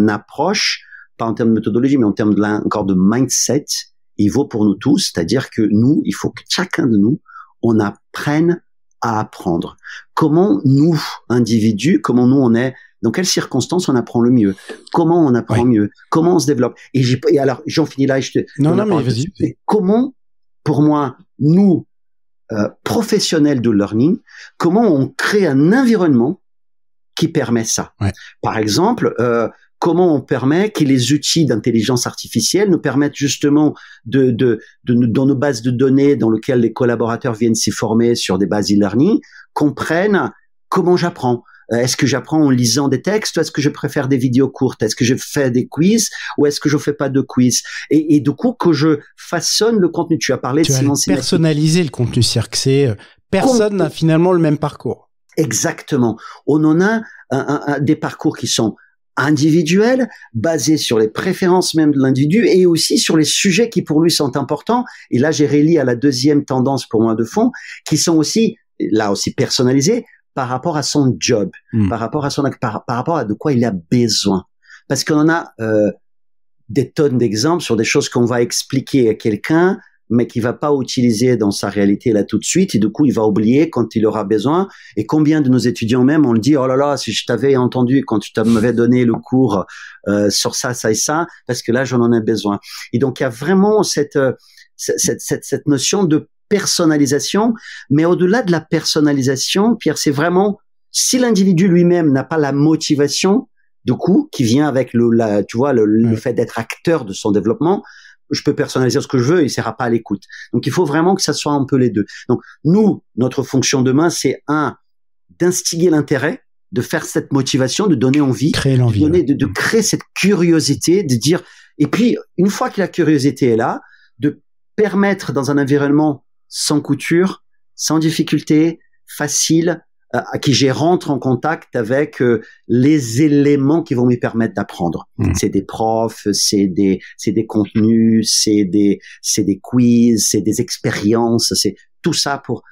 approche, pas en termes de méthodologie, mais en termes encore de mindset, il vaut pour nous tous, c'est-à-dire que nous, il faut que chacun de nous, on apprenne à apprendre. Comment nous, individus, on est, dans quelles circonstances on apprend le mieux? Comment on apprend mieux? Comment on se développe? Et alors, j'en finis là, Non, mais vas-y. Comment, pour moi, nous, professionnels de learning, comment on crée un environnement qui permet ça? Par exemple, comment on permet que les outils d'intelligence artificielle nous permettent justement dans nos bases de données dans lesquelles les collaborateurs viennent s'y former sur des bases e-learning, comprennent comment j'apprends. Est-ce que j'apprends en lisant des textes ou est-ce que je préfère des vidéos courtes? Est-ce que je fais des quiz ou est-ce que je fais pas de quiz? Et du coup, que je façonne le contenu. Tu as parlé de Simon Sinek. Personnaliser le contenu, c'est-à-dire que personne n'a finalement le même parcours. Exactement. On en a des parcours qui sont individuel, basé sur les préférences même de l'individu et aussi sur les sujets qui pour lui sont importants. Et là, j'ai relié à la deuxième tendance pour moi de fond, qui sont aussi là aussi personnalisé par rapport à son job, par rapport à de quoi il a besoin. Parce qu'on en a des tonnes d'exemples sur des choses qu'on va expliquer à quelqu'un, mais qui va pas utiliser dans sa réalité là tout de suite, et du coup il va oublier quand il aura besoin. Et combien de nos étudiants même on le dit, oh là là, si je t'avais entendu quand tu m'avais donné le cours sur ça, ça et ça, parce que là j'en ai besoin. Et donc il y a vraiment cette notion de personnalisation, mais au-delà de la personnalisation, Pierre, c'est vraiment si l'individu lui-même n'a pas la motivation, du coup, qui vient avec le fait d'être acteur de son développement, je peux personnaliser ce que je veux, il sera pas à l'écoute. Donc, il faut vraiment que ça soit un peu les deux. Donc, nous, notre fonction demain, c'est d'instiguer l'intérêt, de faire cette motivation, de donner envie, de créer cette curiosité, de dire, et puis, une fois que la curiosité est là, de permettre dans un environnement sans couture, sans difficulté, facile, à qui je rentre en contact avec les éléments qui vont me permettre d'apprendre. C'est des profs, c'est des contenus, c'est des quiz, c'est des expériences, c'est tout ça pour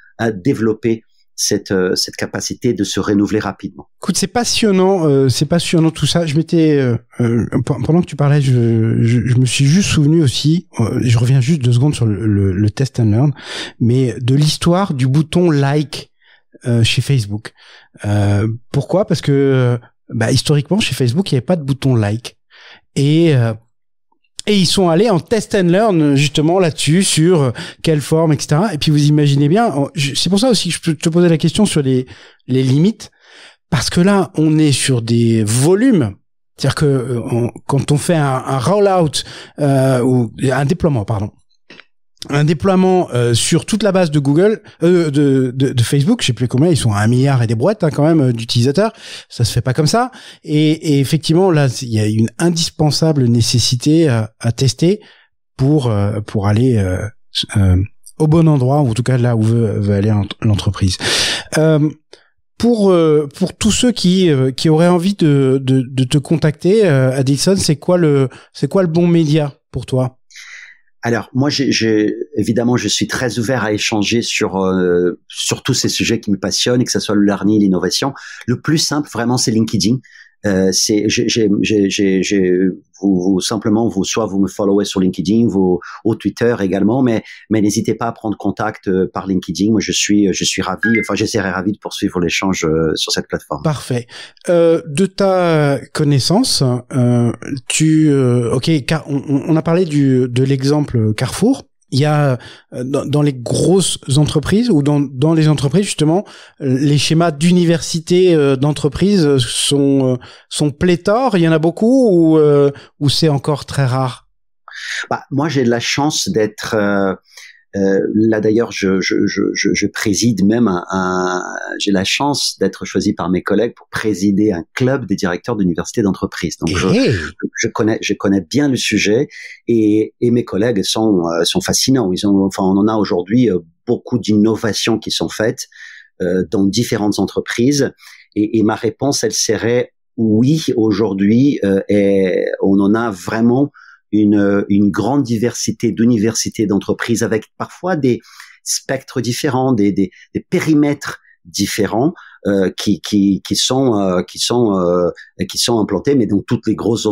développer cette capacité de se renouveler rapidement. Écoute, c'est passionnant tout ça. Je m'étais pendant que tu parlais, je me suis juste souvenu aussi. Je reviens juste 2 secondes sur le test and learn, mais de l'histoire du bouton like chez Facebook. Pourquoi? Parce que historiquement chez Facebook il n'y avait pas de bouton like et ils sont allés en test and learn justement là-dessus sur quelle forme, etc. Et puis vous imaginez bien, c'est pour ça aussi que je peux te poser la question sur les limites, parce que là on est sur des volumes. C'est-à-dire que quand on fait un rollout ou un déploiement, sur toute la base de Google, de Facebook, je sais plus combien, ils sont à 1 milliard et des brouettes quand même d'utilisateurs. Ça se fait pas comme ça. Et effectivement, là, il y a une indispensable nécessité à tester pour aller au bon endroit, ou en tout cas là où veut aller l'entreprise. Pour tous ceux qui auraient envie de te contacter, Adilson, c'est quoi le bon média pour toi? Alors, moi, évidemment, je suis très ouvert à échanger sur tous ces sujets qui me passionnent, et que ce soit le learning, l'innovation. Le plus simple, vraiment, c'est LinkedIn. Simplement, soit vous me followez sur LinkedIn, au Twitter également, mais n'hésitez pas à prendre contact par LinkedIn. Moi, je suis ravi, j'essaierai ravi de poursuivre l'échange sur cette plateforme. Parfait. De ta connaissance, on a parlé de l'exemple Carrefour. Il y a dans les grosses entreprises ou dans les entreprises justement, les schémas d'université d'entreprise sont pléthores. Il y en a beaucoup ou c'est encore très rare? Moi, j'ai de la chance d'être là d'ailleurs, je préside même j'ai la chance d'être choisi par mes collègues pour présider un club des directeurs d'universités d'entreprise. Donc je connais bien le sujet et mes collègues sont fascinants. On en a aujourd'hui beaucoup d'innovations qui sont faites dans différentes entreprises et ma réponse elle serait oui aujourd'hui et on en a vraiment une grande diversité d'universités, d'entreprises avec parfois des spectres différents, des périmètres différents qui sont implantés, mais dans toutes les grosses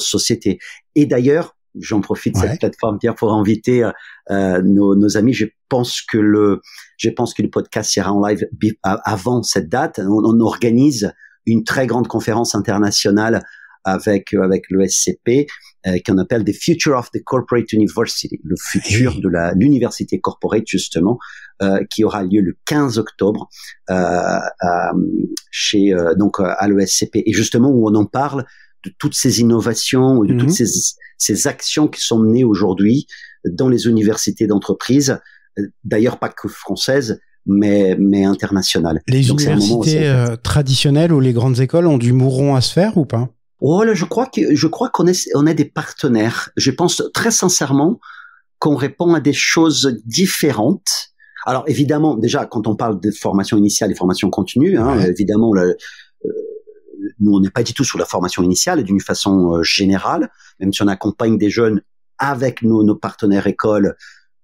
sociétés. Et d'ailleurs, j'en profite de cette plateforme Pierre pour inviter nos amis. Je pense que le podcast sera en live avant cette date. On organise une très grande conférence internationale avec l'ESCP qu'on appelle The Future of the Corporate University, le futur de l'université corporate justement, qui aura lieu le 15 octobre chez donc à l'ESCP, et justement où on en parle de toutes ces innovations, de toutes ces actions qui sont menées aujourd'hui dans les universités d'entreprise, d'ailleurs pas que françaises, mais internationales. Les universités traditionnelles ou les grandes écoles ont du mouron à se faire ou pas? Oh là, je crois qu'on est des partenaires. Je pense très sincèrement qu'on répond à des choses différentes. Alors évidemment, déjà quand on parle de formation initiale et formation continue, évidemment, nous on n'est pas du tout sur la formation initiale d'une façon générale, même si on accompagne des jeunes avec nos partenaires écoles,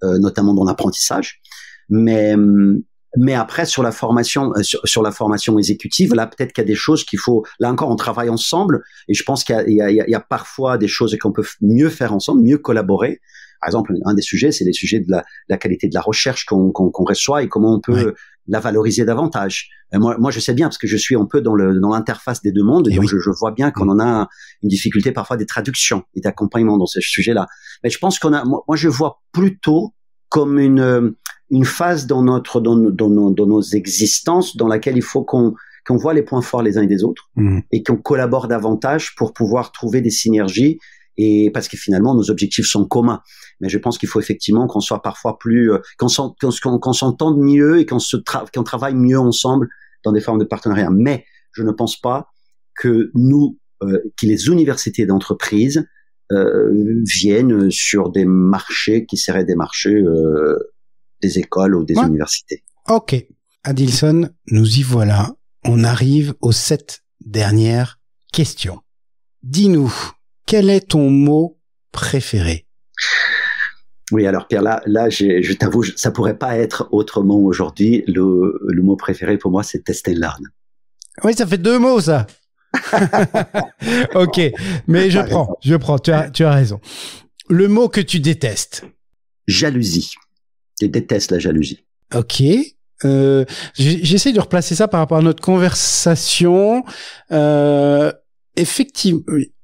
notamment dans l'apprentissage. Mais Mais après, sur la formation, sur la formation exécutive, là, peut-être qu'il y a des choses qu'il faut. Là encore, on travaille ensemble, et je pense qu'il y a parfois des choses qu'on peut mieux faire ensemble, mieux collaborer. Par exemple, un des sujets, c'est les sujets de la qualité de la recherche qu'on reçoit et comment on peut la valoriser davantage. Et moi, je sais bien parce que je suis un peu dans l'interface des deux mondes, et donc je vois bien qu'on en a une difficulté parfois des traductions et d'accompagnement dans ce sujet-là. Mais je pense moi, je vois plutôt comme une phase dans nos existences dans laquelle il faut qu'on voit les points forts les uns et des autres et qu'on collabore davantage pour pouvoir trouver des synergies. Et parce que finalement nos objectifs sont communs, mais je pense qu'il faut effectivement qu'on soit parfois plus qu'on s'entende mieux et qu'on travaille mieux ensemble dans des formes de partenariat. Mais je ne pense pas que que les universités d'entreprise viennent sur des marchés qui seraient des marchés des écoles ou des universités. Ok, Adilson, nous y voilà. On arrive aux 7 dernières questions. Dis-nous. Quel est ton mot préféré? Oui, alors Pierre, là, je t'avoue, ça pourrait pas être autrement aujourd'hui. Le mot préféré pour moi, c'est test and learn. Oui, ça fait 2 mots, ça. Ok, mais je prends. Tu as raison. Le mot que tu détestes? Jalousie. Je déteste la jalousie. Ok. J'essaie de replacer ça par rapport à notre conversation. Effectivement.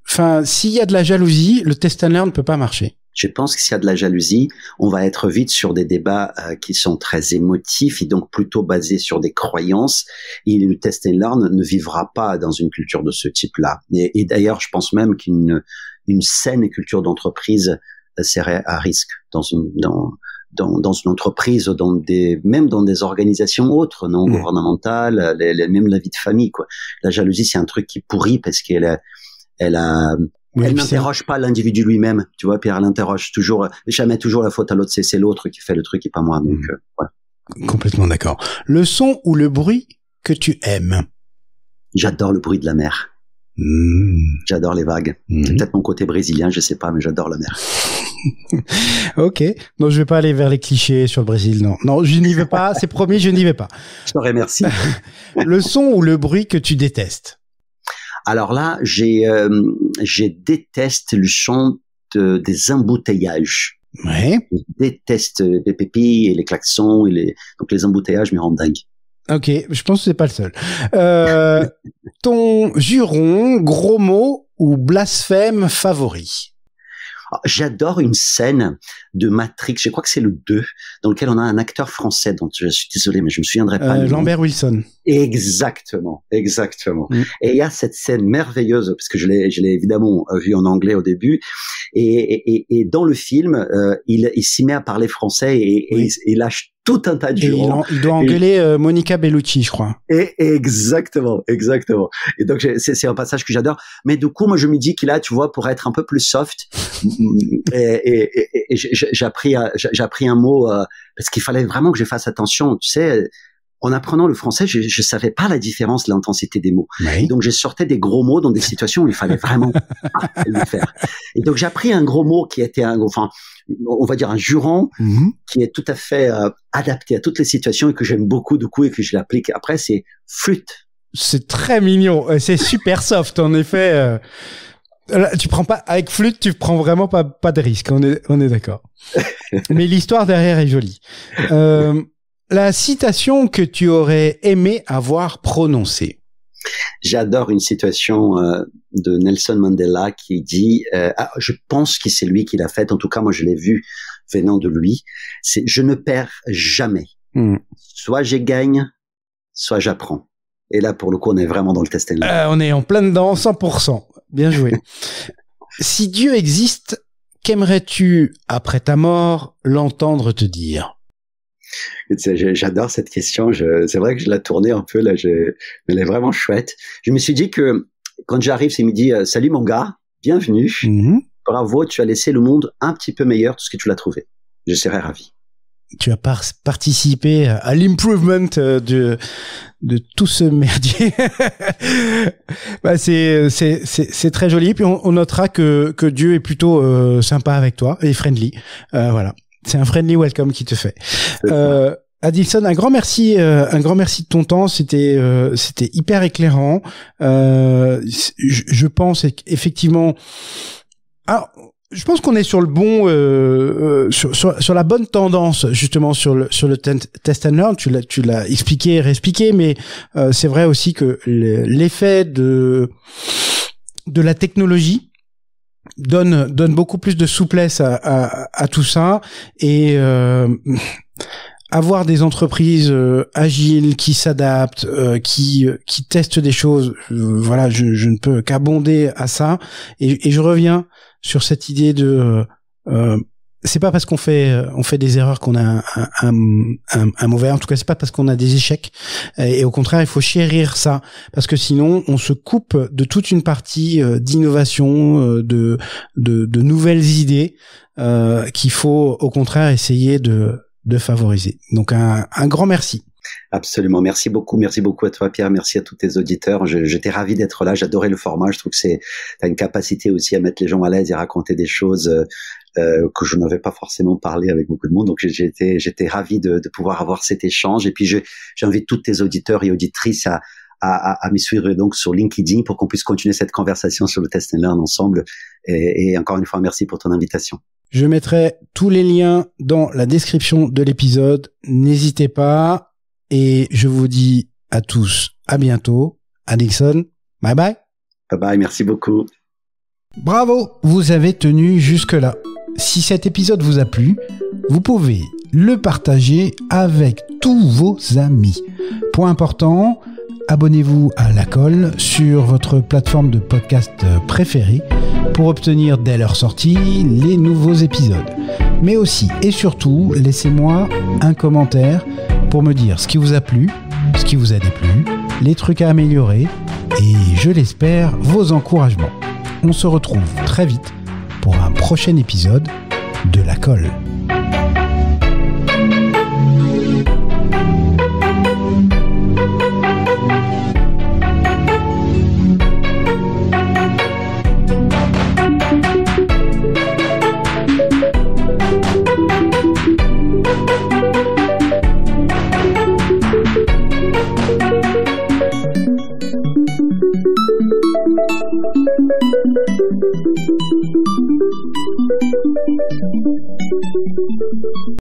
Enfin, s'il y a de la jalousie, le test and learn ne peut pas marcher. Je pense que s'il y a de la jalousie, on va être vite sur des débats qui sont très émotifs et donc plutôt basés sur des croyances. Et le test and learn ne vivra pas dans une culture de ce type-là. Et d'ailleurs, je pense même qu'une saine culture d'entreprise serait à risque dans une entreprise, même dans des organisations autres, non gouvernementales, même la vie de famille, quoi. La jalousie, c'est un truc qui pourrit parce elle n'interroge pas l'individu lui-même, tu vois, Pierre, elle interroge toujours, jamais toujours la faute à l'autre, c'est l'autre qui fait le truc et pas moi, donc, voilà. Complètement d'accord. Le son ou le bruit que tu aimes? J'adore le bruit de la mer. J'adore les vagues. C'est peut-être mon côté brésilien, je sais pas, mais j'adore la mer. Ok. Donc, je vais pas aller vers les clichés sur le Brésil, non. Non, je n'y vais pas, c'est promis, je n'y vais pas. Je te remercie. Le son ou le bruit que tu détestes? Alors là, je déteste le son des embouteillages. Ouais. Je déteste les pépis et les klaxons donc les embouteillages me rendent dingue. Ok, je pense que c'est pas le seul. Ton juron, gros mot ou blasphème favori? J'adore une scène de Matrix, je crois que c'est le 2, dans lequel on a un acteur français dont je suis désolé, mais je me souviendrai pas. Lambert Wilson. Exactement. Et il y a cette scène merveilleuse, parce que je l'ai évidemment vu en anglais au début, et dans le film, il s'y met à parler français et il lâche tout un tas de jurons. Il doit engueuler Monica Bellucci, je crois. Et exactement. Et donc c'est un passage que j'adore. Mais du coup, moi je me dis qu'il a, tu vois, pour être un peu plus soft, et j'ai appris un mot parce qu'il fallait vraiment que je fasse attention. Tu sais, en apprenant le français, je savais pas la différence de l'intensité des mots. Oui. Et donc je sortais des gros mots dans des situations où il fallait vraiment pas le faire. Et donc j'ai appris un gros mot qui était on va dire un juron qui est tout à fait adapté à toutes les situations et que j'aime beaucoup du coup et que je l'applique. Après, c'est flûte. C'est très mignon. C'est super soft, en effet. Tu prends pas, avec flûte, tu prends vraiment pas de risque. On est d'accord. Mais l'histoire derrière est jolie. La citation que tu aurais aimé avoir prononcée? J'adore une citation de Nelson Mandela qui dit, je pense que c'est lui qui l'a faite, en tout cas moi je l'ai vu venant de lui, c'est « Je ne perds jamais. Soit je gagne, soit j'apprends ». Et là pour le coup on est vraiment dans le test and learn. On est en plein dedans, 100%. Bien joué. Si Dieu existe, qu'aimerais-tu, après ta mort, l'entendre te dire? J'adore cette question. C'est vrai que je l'ai tournée un peu là. Elle est vraiment chouette. Je me suis dit que quand j'arrive, c'est midi. Salut mon gars, bienvenue. Bravo, tu as laissé le monde un petit peu meilleur de ce que tu l'as trouvé. Je serais ravi. Tu as participé à l'improvement de tout ce merdier. Bah c'est très joli. Puis on notera que Dieu est plutôt sympa avec toi et friendly. Voilà. C'est un friendly welcome qui te fait. Adilson, un grand merci de ton temps. C'était hyper éclairant. Je pense effectivement. Alors, je pense qu'on est sur le bon, sur la bonne tendance justement sur le test and learn. Tu l'as expliqué et réexpliqué, mais c'est vrai aussi que l'effet de la technologie donne beaucoup plus de souplesse à tout ça, et avoir des entreprises agiles qui s'adaptent, qui testent des choses, voilà, je ne peux qu'abonder à ça, et je reviens sur cette idée de c'est pas parce qu'on fait des erreurs qu'on a un mauvais, en tout cas c'est pas parce qu'on a des échecs, et au contraire il faut chérir ça, parce que sinon on se coupe de toute une partie d'innovation, de nouvelles idées qu'il faut au contraire essayer de favoriser. Donc un grand merci. Absolument. Merci beaucoup à toi, Pierre. Merci à tous tes auditeurs. J'étais ravi d'être là. J'adorais le format. Je trouve que t'as une capacité aussi à mettre les gens à l'aise et raconter des choses que je n'avais pas forcément parlé avec beaucoup de monde. Donc j'étais ravi de pouvoir avoir cet échange. Et puis j'invite tous tes auditeurs et auditrices à me suivre donc sur LinkedIn pour qu'on puisse continuer cette conversation sur le Test and Learn ensemble. Et encore une fois, merci pour ton invitation. Je mettrai tous les liens dans la description de l'épisode. N'hésitez pas. Et je vous dis à tous à bientôt. Adilson, bye bye. Bye bye, merci beaucoup. Bravo, vous avez tenu jusque-là. Si cet épisode vous a plu, vous pouvez le partager avec tous vos amis. Point important, abonnez-vous à La Colle sur votre plateforme de podcast préférée pour obtenir dès leur sortie les nouveaux épisodes. Mais aussi et surtout, laissez-moi un commentaire pour me dire ce qui vous a plu, ce qui vous a déplu, les trucs à améliorer et, je l'espère, vos encouragements. On se retrouve très vite pour un prochain épisode de La Colle.